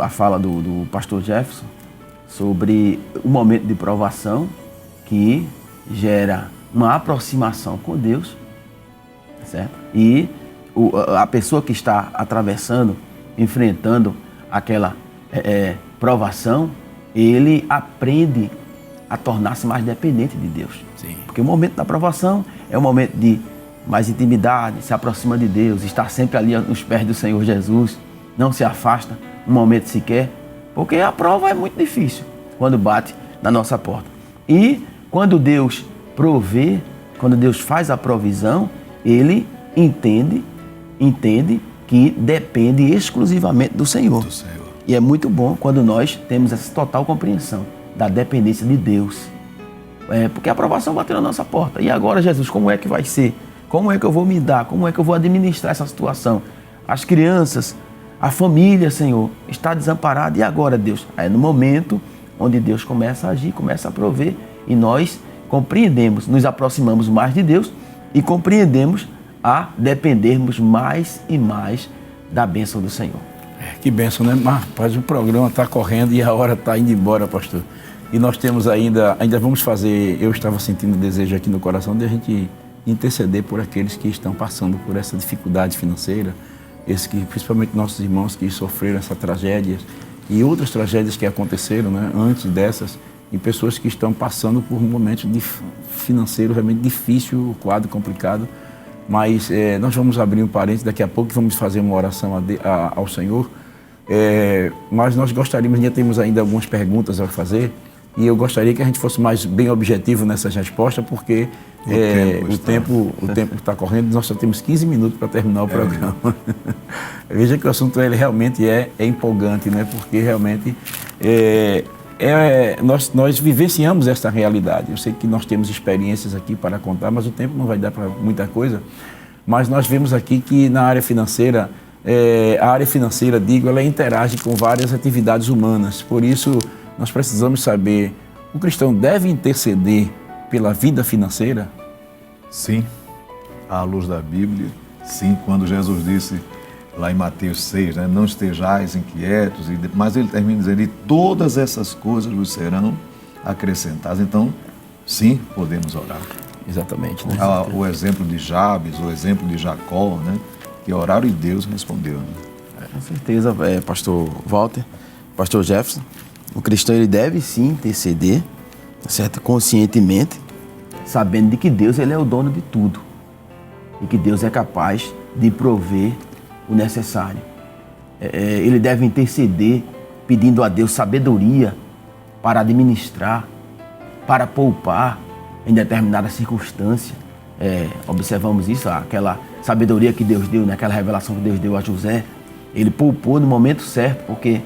a fala do pastor Jefferson sobre o momento de provação que gera uma aproximação com Deus, certo? E a pessoa que está atravessando, enfrentando aquela provação, ele aprende a tornar-se mais dependente de Deus. Sim. Porque o momento da provação é um momento de mais intimidade, se aproxima de Deus, está sempre ali nos pés do Senhor Jesus, não se afasta um momento sequer, porque a prova é muito difícil quando bate na nossa porta. E quando Deus provê, quando Deus faz a provisão, Ele entende que depende exclusivamente do Senhor. E é muito bom quando nós temos essa total compreensão da dependência de Deus. Porque a aprovação bateu na nossa porta. E agora, Jesus, como é que vai ser? Como é que eu vou me dar? Como é que eu vou administrar essa situação? As crianças, a família, Senhor, está desamparada. E agora, Deus? É no momento onde Deus começa a agir, começa a prover. E nós compreendemos, nos aproximamos mais de Deus e compreendemos a dependermos mais e mais da bênção do Senhor. Que bênção, né? Mas o programa está correndo e a hora está indo embora, pastor. E nós temos ainda vamos fazer, eu estava sentindo o desejo aqui no coração de a gente interceder por aqueles que estão passando por essa dificuldade financeira, principalmente nossos irmãos que sofreram essa tragédia e outras tragédias que aconteceram, né, antes dessas, e pessoas que estão passando por um momento financeiro realmente difícil, quadro complicado. Mas nós vamos abrir um parênteses daqui a pouco e vamos fazer uma oração ao Senhor. Mas nós gostaríamos, ainda temos ainda algumas perguntas a fazer, e eu gostaria que a gente fosse mais bem objetivo nessas respostas, porque o tempo está correndo, nós só temos 15 minutos para terminar o programa. Veja que o assunto realmente é empolgante, né? Porque realmente nós vivenciamos essa realidade. Eu sei que nós temos experiências aqui para contar, mas o tempo não vai dar para muita coisa. Mas nós vemos aqui que na área financeira, ela interage com várias atividades humanas. Por isso, nós precisamos saber, o cristão deve interceder pela vida financeira? Sim, à luz da Bíblia, sim. Quando Jesus disse lá em Mateus 6, né, não estejais inquietos, mas ele termina dizendo, e todas essas coisas vos serão acrescentadas. Então, sim, podemos orar. Exatamente. Né? O exemplo de Jabes, o exemplo de Jacó, né, que oraram e Deus respondeu. Né? Com certeza, pastor Walter, pastor Jefferson, o cristão ele deve sim interceder, certo? Conscientemente, sabendo de que Deus ele é o dono de tudo e que Deus é capaz de prover o necessário. Ele deve interceder pedindo a Deus sabedoria para administrar, para poupar em determinada circunstância. Observamos isso, aquela sabedoria que Deus deu, naquela revelação que Deus deu a José. Ele poupou no momento certo, porque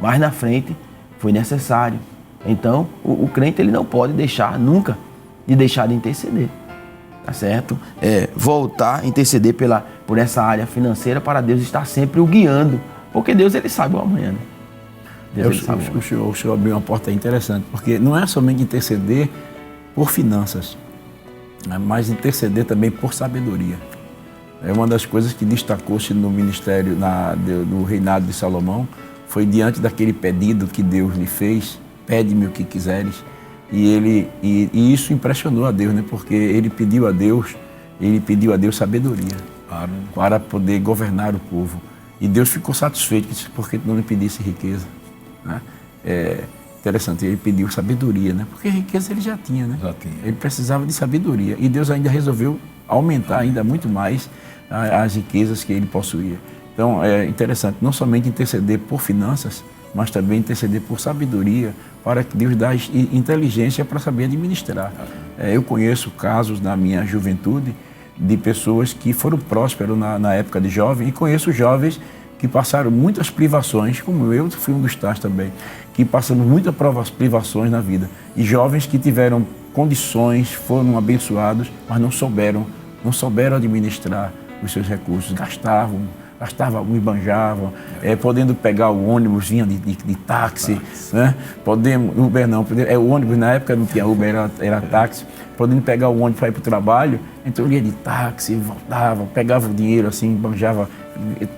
mais na frente foi necessário. Então, o crente ele não pode deixar nunca de deixar de interceder. tá certo? Voltar, interceder por essa área financeira para Deus estar sempre o guiando, porque Deus ele sabe o amanhã, né? O senhor abriu uma porta interessante, porque não é somente interceder por finanças, mas interceder também por sabedoria. É uma das coisas que destacou-se no ministério do reinado de Salomão, foi diante daquele pedido que Deus lhe fez, pede-me o que quiseres, e isso impressionou a Deus, né? Porque ele pediu a Deus sabedoria para poder governar o povo. E Deus ficou satisfeito, porque não lhe pedisse riqueza, né? Interessante, ele pediu sabedoria, né? Porque riqueza ele já tinha, né? Ele precisava de sabedoria. E Deus ainda resolveu aumentar ainda muito mais as riquezas que ele possuía. Então, é interessante, não somente interceder por finanças, mas também interceder por sabedoria, para que Deus dê inteligência para saber administrar. Eu conheço casos na minha juventude de pessoas que foram prósperos na época de jovem, e conheço jovens que passaram muitas privações, como eu fui um dos tais também, que passamos muitas privações na vida. E jovens que tiveram condições, foram abençoados, mas não souberam administrar os seus recursos, gastavam, esbanjavam, podendo pegar o ônibus, vinha de táxi, né? Uber não, o ônibus na época não tinha Uber, era táxi, podendo pegar o ônibus para ir para o trabalho, então eu ia de táxi, voltava, pegava o dinheiro assim, esbanjava,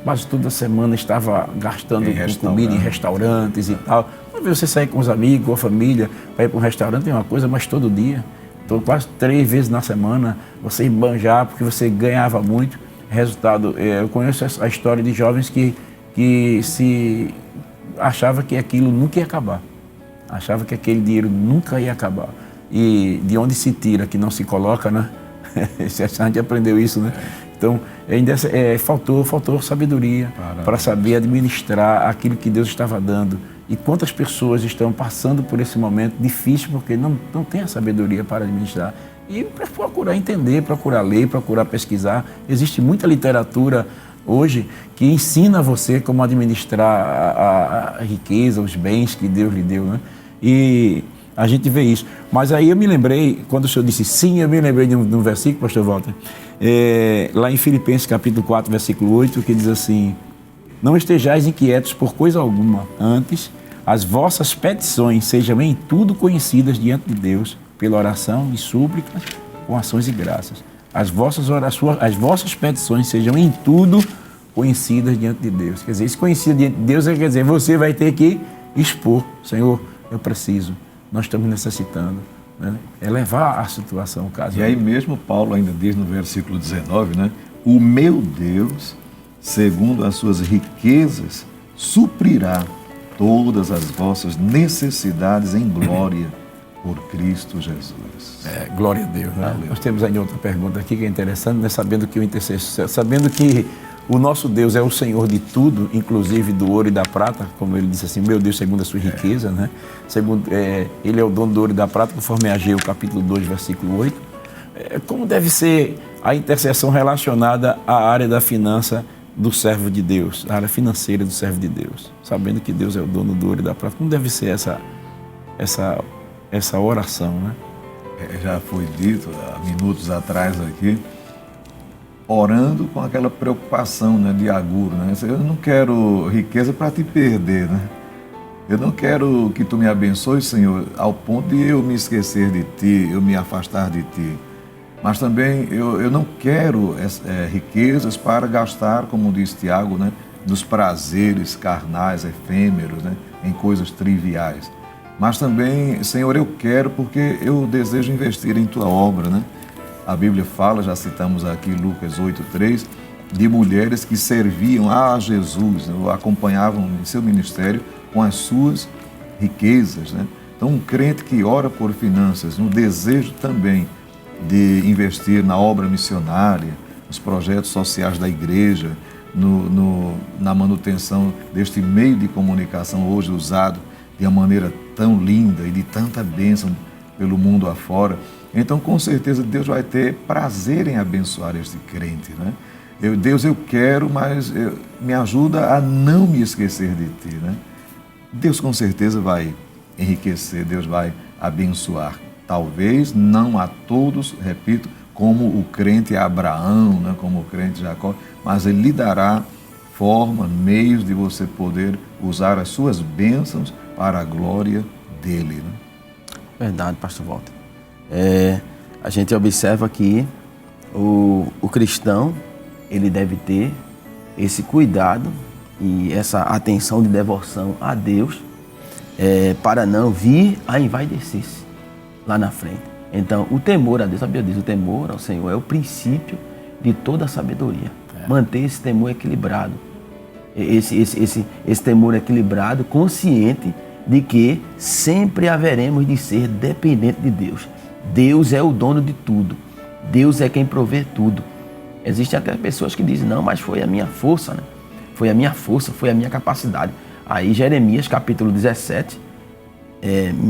quase toda semana estava gastando com comida em restaurantes e tal. Uma vez você sair com os amigos, com a família, para ir para um restaurante é uma coisa, mas todo dia, então quase 3 vezes na semana, você esbanjar porque você ganhava muito. Resultado, eu conheço a história de jovens que se achava que aquilo nunca ia acabar, achava que aquele dinheiro nunca ia acabar. E de onde se tira, que não se coloca, né? A gente aprendeu isso, né? Então, ainda faltou sabedoria para saber administrar aquilo que Deus estava dando. E quantas pessoas estão passando por esse momento difícil porque não tem a sabedoria para administrar. E procurar entender, procurar ler, procurar pesquisar. Existe muita literatura hoje que ensina você como administrar a riqueza, os bens que Deus lhe deu, né? E a gente vê isso. Mas aí eu me lembrei, quando o senhor disse sim, eu me lembrei de um versículo, pastor Walter, lá em Filipenses capítulo 4, versículo 8, que diz assim: não estejais inquietos por coisa alguma, antes as vossas petições sejam em tudo conhecidas diante de Deus, pela oração e súplicas, com ações e graças. As vossas petições sejam em tudo conhecidas diante de Deus. Quer dizer, isso conhecido diante de Deus quer dizer, você vai ter que expor: Senhor, eu preciso, nós estamos necessitando, né? Levar a situação, o caso. E aí mesmo Paulo ainda diz no versículo 19, né? O meu Deus, segundo as suas riquezas, suprirá todas as vossas necessidades em glória por Cristo Jesus. Glória a Deus, né? Nós temos ainda outra pergunta aqui que é interessante, né? Sabendo que o nosso Deus é o Senhor de tudo, inclusive do ouro e da prata, como ele disse assim, meu Deus, segundo a sua riqueza, né? Ele é o dono do ouro e da prata, conforme Ageu, capítulo 2, versículo 8. Como deve ser a intercessão relacionada à área da finança do servo de Deus, a área financeira do servo de Deus, sabendo que Deus é o dono do ouro e da prata? Como deve ser essa oração, né? Já foi dito há minutos atrás aqui, orando com aquela preocupação, né, de Aguro, né? Eu não quero riqueza para te perder, né? Eu não quero que tu me abençoe, Senhor, ao ponto de eu me esquecer de ti, eu me afastar de ti. Mas também eu não quero riquezas para gastar, como diz Tiago, né, nos prazeres carnais, efêmeros, né, em coisas triviais. Mas também, Senhor, eu quero porque eu desejo investir em Tua obra, né? A Bíblia fala, já citamos aqui Lucas 8:3, de mulheres que serviam a Jesus, né, o acompanhavam em seu ministério com as suas riquezas, né? Então, um crente que ora por finanças, no desejo também de investir na obra missionária, nos projetos sociais da igreja, na manutenção deste meio de comunicação hoje usado de uma maneira tão linda e de tanta bênção pelo mundo afora. Então, com certeza, Deus vai ter prazer em abençoar este crente, né? Deus, eu quero, mas me ajuda a não me esquecer de Ti, né? Deus, com certeza, vai enriquecer, Deus vai abençoar. Talvez não a todos, repito, como o crente Abraão, né, como o crente Jacó, mas ele lhe dará forma, meios de você poder usar as suas bênçãos para a glória dele. Né? Verdade, pastor Walter. A gente observa que o cristão, ele deve ter esse cuidado e essa atenção de devoção a Deus para não vir a envaidecer-se lá na frente. Então, o temor a Deus, a Bíblia diz, o temor ao Senhor é o princípio de toda a sabedoria. Manter esse temor equilibrado. Esse temor equilibrado, consciente de que sempre haveremos de ser dependente de Deus. Deus é o dono de tudo. Deus é quem provê tudo. Existem até pessoas que dizem, não, mas foi a minha força, né? Foi a minha força, foi a minha capacidade. Aí Jeremias, capítulo 17,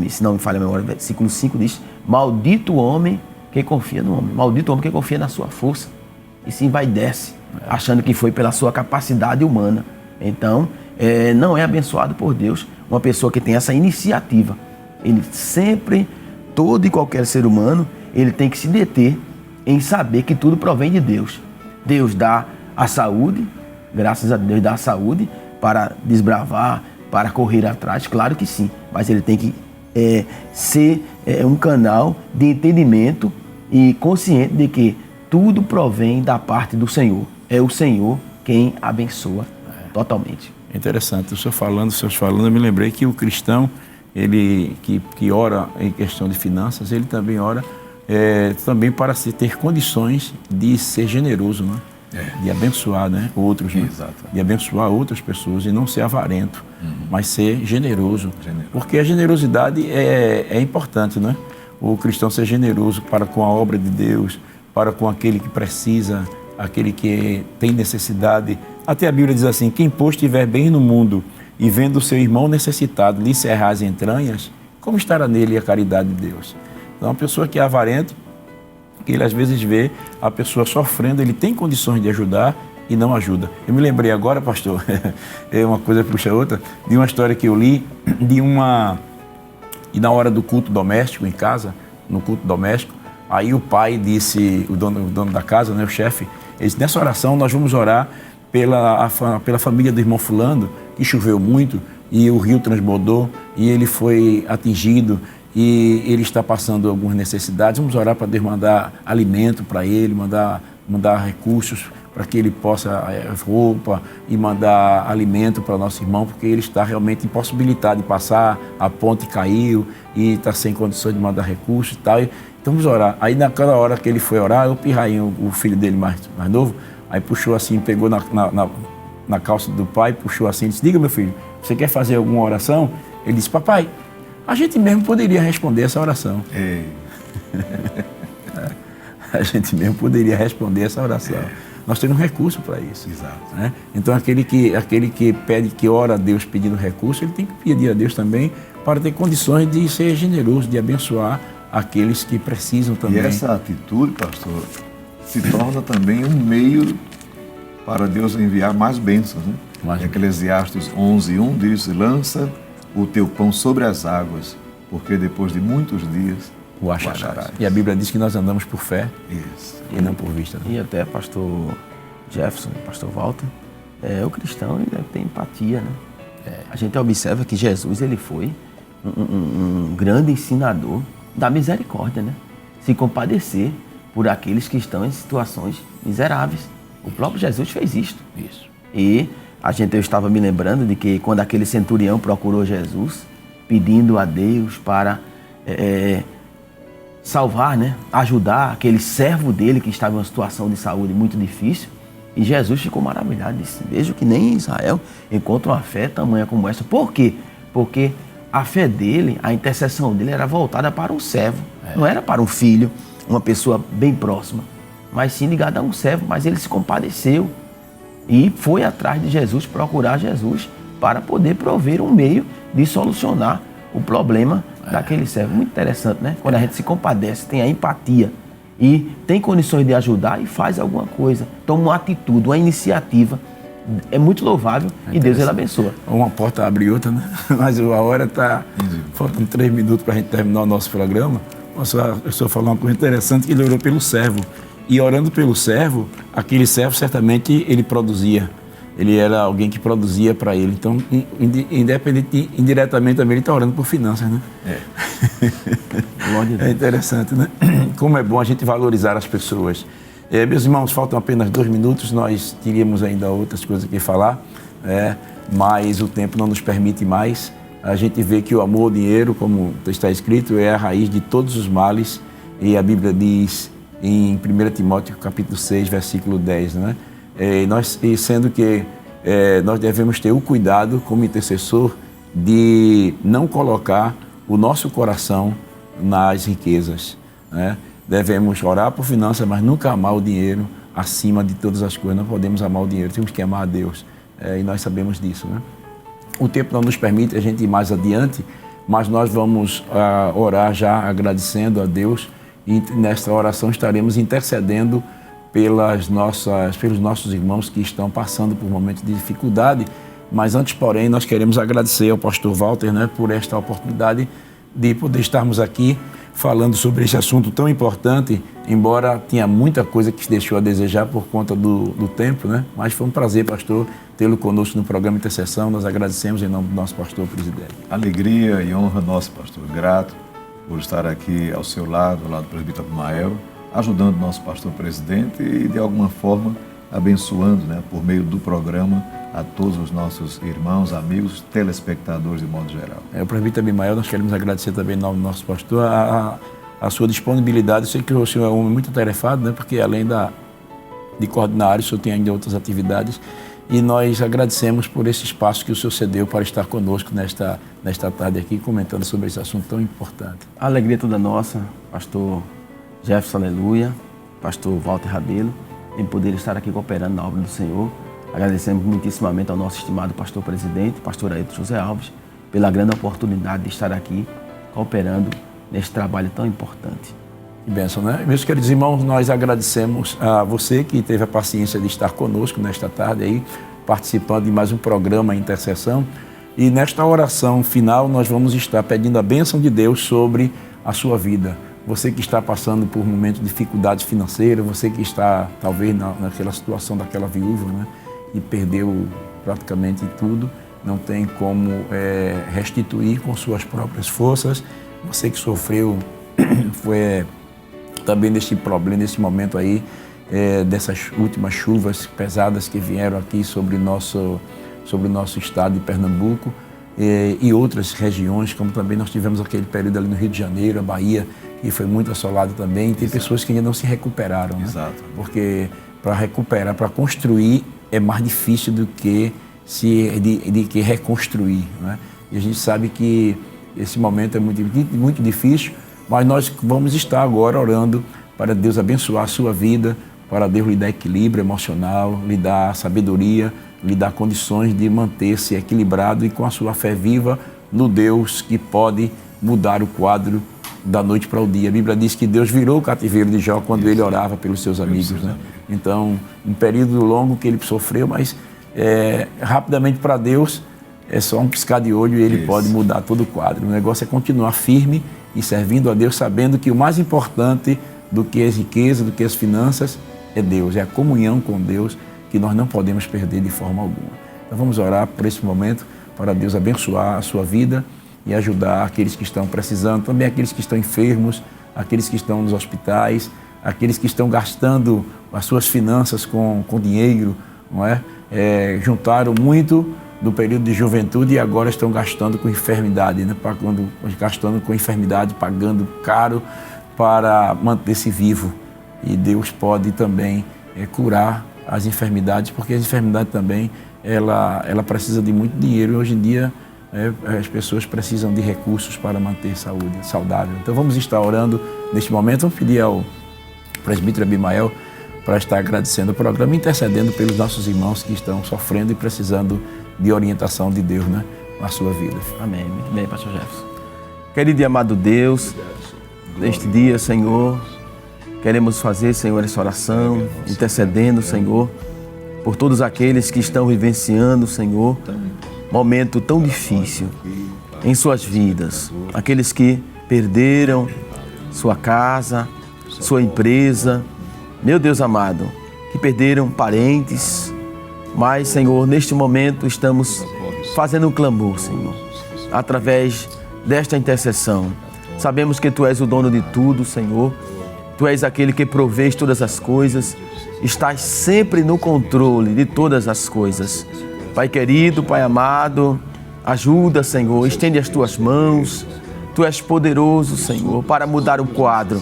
se não me falha a memória, versículo 5 diz, maldito o homem que confia no homem, maldito o homem que confia na sua força e se envaidece, achando que foi pela sua capacidade humana. Então, não é abençoado por Deus uma pessoa que tem essa iniciativa. Ele sempre, todo e qualquer ser humano, ele tem que se deter em saber que tudo provém de Deus. Deus dá a saúde, graças a Deus dá a saúde para desbravar, para correr atrás, claro que sim, mas ele tem que ser um canal de entendimento e consciente de que tudo provém da parte do Senhor. É o Senhor quem abençoa totalmente. Interessante, o senhor falando, eu me lembrei que o cristão, ele que ora em questão de finanças, ele também ora também para se ter condições de ser generoso, né? De abençoar, né, outros, né? De abençoar outras pessoas e não ser avarento, mas ser generoso. Porque a generosidade é importante, né? O cristão ser generoso para com a obra de Deus, para com aquele que precisa, aquele que tem necessidade. Até a Bíblia diz assim, quem pois estiver bem no mundo e vendo o seu irmão necessitado lhe cerrar as entranhas, como estará nele a caridade de Deus? Então, uma pessoa que é avarento, que ele às vezes vê a pessoa sofrendo, ele tem condições de ajudar e não ajuda. Eu me lembrei agora, pastor, uma coisa puxa a outra, de uma história que eu li, e na hora do culto doméstico em casa, no culto doméstico, aí o pai disse, o dono da casa, né, o chefe, ele disse, nessa oração nós vamos orar pela família do irmão fulano, que choveu muito e o rio transbordou e ele foi atingido e ele está passando algumas necessidades. Vamos orar para Deus mandar alimento para ele, mandar recursos para que ele possa, roupa e mandar alimento para o nosso irmão, porque ele está realmente impossibilitado de passar, a ponte caiu e está sem condições de mandar recursos e tal. Então vamos orar. Aí naquela hora que ele foi orar, o pirrainho, o filho dele mais novo, aí puxou assim, pegou na calça do pai, puxou assim e disse, diga meu filho, você quer fazer alguma oração? Ele disse, papai, a gente mesmo poderia responder essa oração. A gente mesmo poderia responder essa oração. Nós temos recurso para isso. Exato. Né? Então aquele que pede, que ora a Deus pedindo recurso, ele tem que pedir a Deus também para ter condições de ser generoso, de abençoar aqueles que precisam também. E essa atitude, pastor, se torna também um meio para Deus enviar mais bênçãos. Né? Eclesiastes 11:1 diz, lança o teu pão sobre as águas, porque depois de muitos dias o acharás. E a Bíblia diz que nós andamos por fé e não por vista. Né? E até pastor Jefferson, pastor Walter, o cristão ele deve ter empatia, né? A gente observa que Jesus ele foi um grande ensinador da misericórdia, né? Se compadecer por aqueles que estão em situações miseráveis. O próprio Jesus fez isto. Isso. E eu estava me lembrando de que quando aquele centurião procurou Jesus, pedindo a Deus para salvar, né? Ajudar aquele servo dele que estava em uma situação de saúde muito difícil, e Jesus ficou maravilhado, disse, vejo que nem em Israel encontra uma fé tamanha como essa. Por quê? Porque a fé dele, a intercessão dele era voltada para um servo, não era para um filho, uma pessoa bem próxima, mas sim ligada a um servo, mas ele se compadeceu e foi atrás de Jesus, procurar Jesus para poder prover um meio de solucionar o problema daquele servo. Muito interessante, né? Quando a gente se compadece, tem a empatia e tem condições de ajudar e faz alguma coisa, toma uma atitude, uma iniciativa, é muito louvável e Deus ele abençoa. Uma porta abre outra, né? Mas a hora está faltando 3 minutos para a gente terminar o nosso programa. O senhor falou uma coisa interessante, que ele orou pelo servo. E orando pelo servo, aquele servo certamente ele produzia. Ele era alguém que produzia para ele. Então, indiretamente também ele está orando por finanças, né? É interessante, né? Como é bom a gente valorizar as pessoas. Meus irmãos, faltam apenas 2 minutos, nós teríamos ainda outras coisas que falar, mas o tempo não nos permite mais. A gente vê que o amor ao dinheiro, como está escrito, é a raiz de todos os males, e a Bíblia diz em 1 Timóteo capítulo 6, versículo 10, né? Sendo que nós devemos ter o cuidado como intercessor de não colocar o nosso coração nas riquezas, né? Devemos orar por finanças, mas nunca amar o dinheiro acima de todas as coisas. Não podemos amar o dinheiro, temos que amar a Deus, e nós sabemos disso, né? O tempo não nos permite a gente ir mais adiante, mas nós vamos orar já agradecendo a Deus, e nesta oração estaremos intercedendo pelos nossos irmãos que estão passando por momentos de dificuldade. Mas antes, porém, nós queremos agradecer ao pastor Walter, né, por esta oportunidade de poder estarmos aqui falando sobre esse assunto tão importante, embora tinha muita coisa que se deixou a desejar por conta do tempo, né? Mas foi um prazer, pastor, tê-lo conosco no programa Intercessão. Nós agradecemos em nome do nosso pastor presidente. Alegria e honra nosso, pastor. Grato por estar aqui ao seu lado, ao lado do presbítero Abimael, ajudando o nosso pastor presidente e, de alguma forma, abençoando, né, por meio do programa, a todos os nossos irmãos, amigos, telespectadores de modo geral. O presbítero Abimael, nós queremos agradecer também em nome do nosso pastor a sua disponibilidade. Eu sei que o senhor é um homem muito atarefado, né, porque além de coordinar, o senhor tem ainda outras atividades, e nós agradecemos por esse espaço que o senhor cedeu para estar conosco nesta tarde aqui, comentando sobre esse assunto tão importante. A alegria toda nossa, pastor Jefferson Aleluia, pastor Walter Rabelo, em poder estar aqui cooperando na obra do Senhor. Agradecemos muitíssimamente ao nosso estimado pastor presidente, pastor Ailton José Alves, pela grande oportunidade de estar aqui cooperando neste trabalho tão importante. Que bênção, né? Meus queridos irmãos, nós agradecemos a você que teve a paciência de estar conosco nesta tarde aí, participando de mais um programa Intercessão. E nesta oração final nós vamos estar pedindo a bênção de Deus sobre a sua vida. Você que está passando por momentos de dificuldade financeira, você que está talvez naquela situação daquela viúva, né? E perdeu praticamente tudo, não tem como restituir com suas próprias forças. Você que sofreu foi também desse problema, nesse momento aí, dessas últimas chuvas pesadas que vieram aqui sobre o nosso estado de Pernambuco, e outras regiões, como também nós tivemos aquele período ali no Rio de Janeiro, a Bahia, que foi muito assolado também. Tem pessoas que ainda não se recuperaram, né? Exato. Porque para recuperar, para construir, é mais difícil do que de reconstruir, né? E a gente sabe que esse momento é muito difícil, mas nós vamos estar agora orando para Deus abençoar a sua vida, para Deus lhe dar equilíbrio emocional, lhe dar sabedoria, lhe dar condições de manter-se equilibrado e com a sua fé viva no Deus que pode mudar o quadro da noite para o dia. A Bíblia diz que Deus virou o cativeiro de Jó quando ele orava pelos seus amigos, né? Então, um período longo que ele sofreu, mas rapidamente para Deus é só um piscar de olho e ele pode mudar todo o quadro. O negócio é continuar firme e servindo a Deus, sabendo que o mais importante do que as riquezas, do que as finanças, é Deus, é a comunhão com Deus, que nós não podemos perder de forma alguma. Então vamos orar por esse momento, para Deus abençoar a sua vida e ajudar aqueles que estão precisando, também aqueles que estão enfermos, aqueles que estão nos hospitais, aqueles que estão gastando as suas finanças com dinheiro, não é? Juntaram muito do período de juventude e agora estão gastando com enfermidade, né? Gastando com enfermidade, pagando caro para manter-se vivo. E Deus pode também curar as enfermidades, porque as enfermidades também, ela precisa de muito dinheiro e hoje em dia as pessoas precisam de recursos para manter saúde saudável. Então vamos estar orando neste momento. Vamos pedir ao presbítero Abimael para estar agradecendo o programa, intercedendo pelos nossos irmãos que estão sofrendo e precisando de orientação de Deus, né, na sua vida. Amém. Muito bem, pastor Jefferson. Querido e amado Deus, neste dia, Senhor, queremos fazer, Senhor, essa oração, intercedendo, Senhor, por todos aqueles que estão vivenciando, Senhor, momento tão difícil em suas vidas. Aqueles que perderam sua casa, sua empresa. Meu Deus amado, que perderam parentes, mas, Senhor, neste momento estamos fazendo um clamor, Senhor, através desta intercessão. Sabemos que Tu és o dono de tudo, Senhor. Tu és aquele que provês todas as coisas, estás sempre no controle de todas as coisas. Pai querido, Pai amado, ajuda, Senhor, estende as Tuas mãos. Tu és poderoso, Senhor, para mudar o quadro.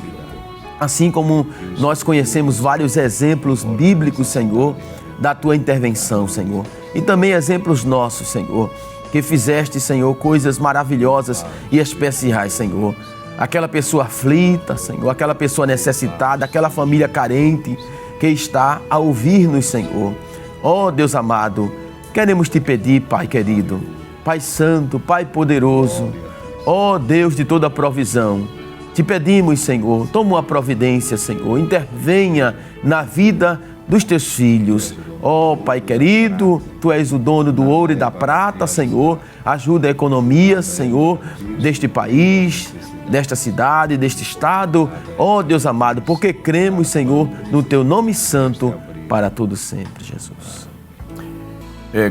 Assim como nós conhecemos vários exemplos bíblicos, Senhor, da Tua intervenção, Senhor. E também exemplos nossos, Senhor, que fizeste, Senhor, coisas maravilhosas e especiais, Senhor. Aquela pessoa aflita, Senhor, aquela pessoa necessitada, aquela família carente que está a ouvir-nos, Senhor. Ó Deus amado, queremos Te pedir, Pai querido, Pai santo, Pai poderoso, ó Deus de toda provisão, Te pedimos, Senhor, toma uma providência, Senhor, intervenha na vida dos Teus filhos. Ó Pai querido, Tu és o dono do ouro e da prata, Senhor, ajuda a economia, Senhor, deste país, desta cidade, deste estado, ó Deus amado, porque cremos, Senhor, no Teu nome santo para todo sempre, Jesus.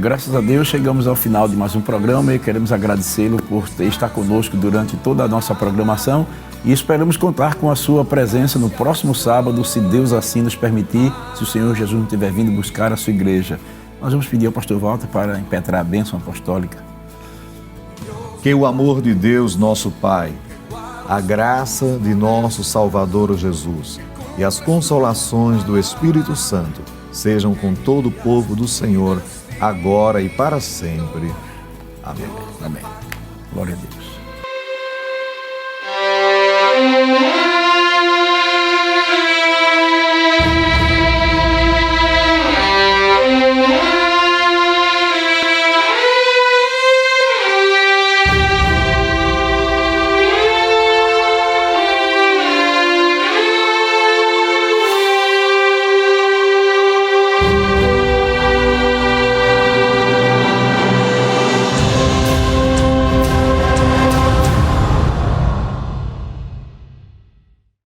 Graças a Deus chegamos ao final de mais um programa e queremos agradecê-lo por estar conosco durante toda a nossa programação e esperamos contar com a sua presença no próximo sábado, se Deus assim nos permitir, se o Senhor Jesus não estiver vindo buscar a sua igreja. Nós vamos pedir ao pastor Walter para impetrar a bênção apostólica. Que o amor de Deus, nosso Pai, a graça de nosso Salvador Jesus e as consolações do Espírito Santo sejam com todo o povo do Senhor, agora e para sempre. Amém. Amém. Glória a Deus.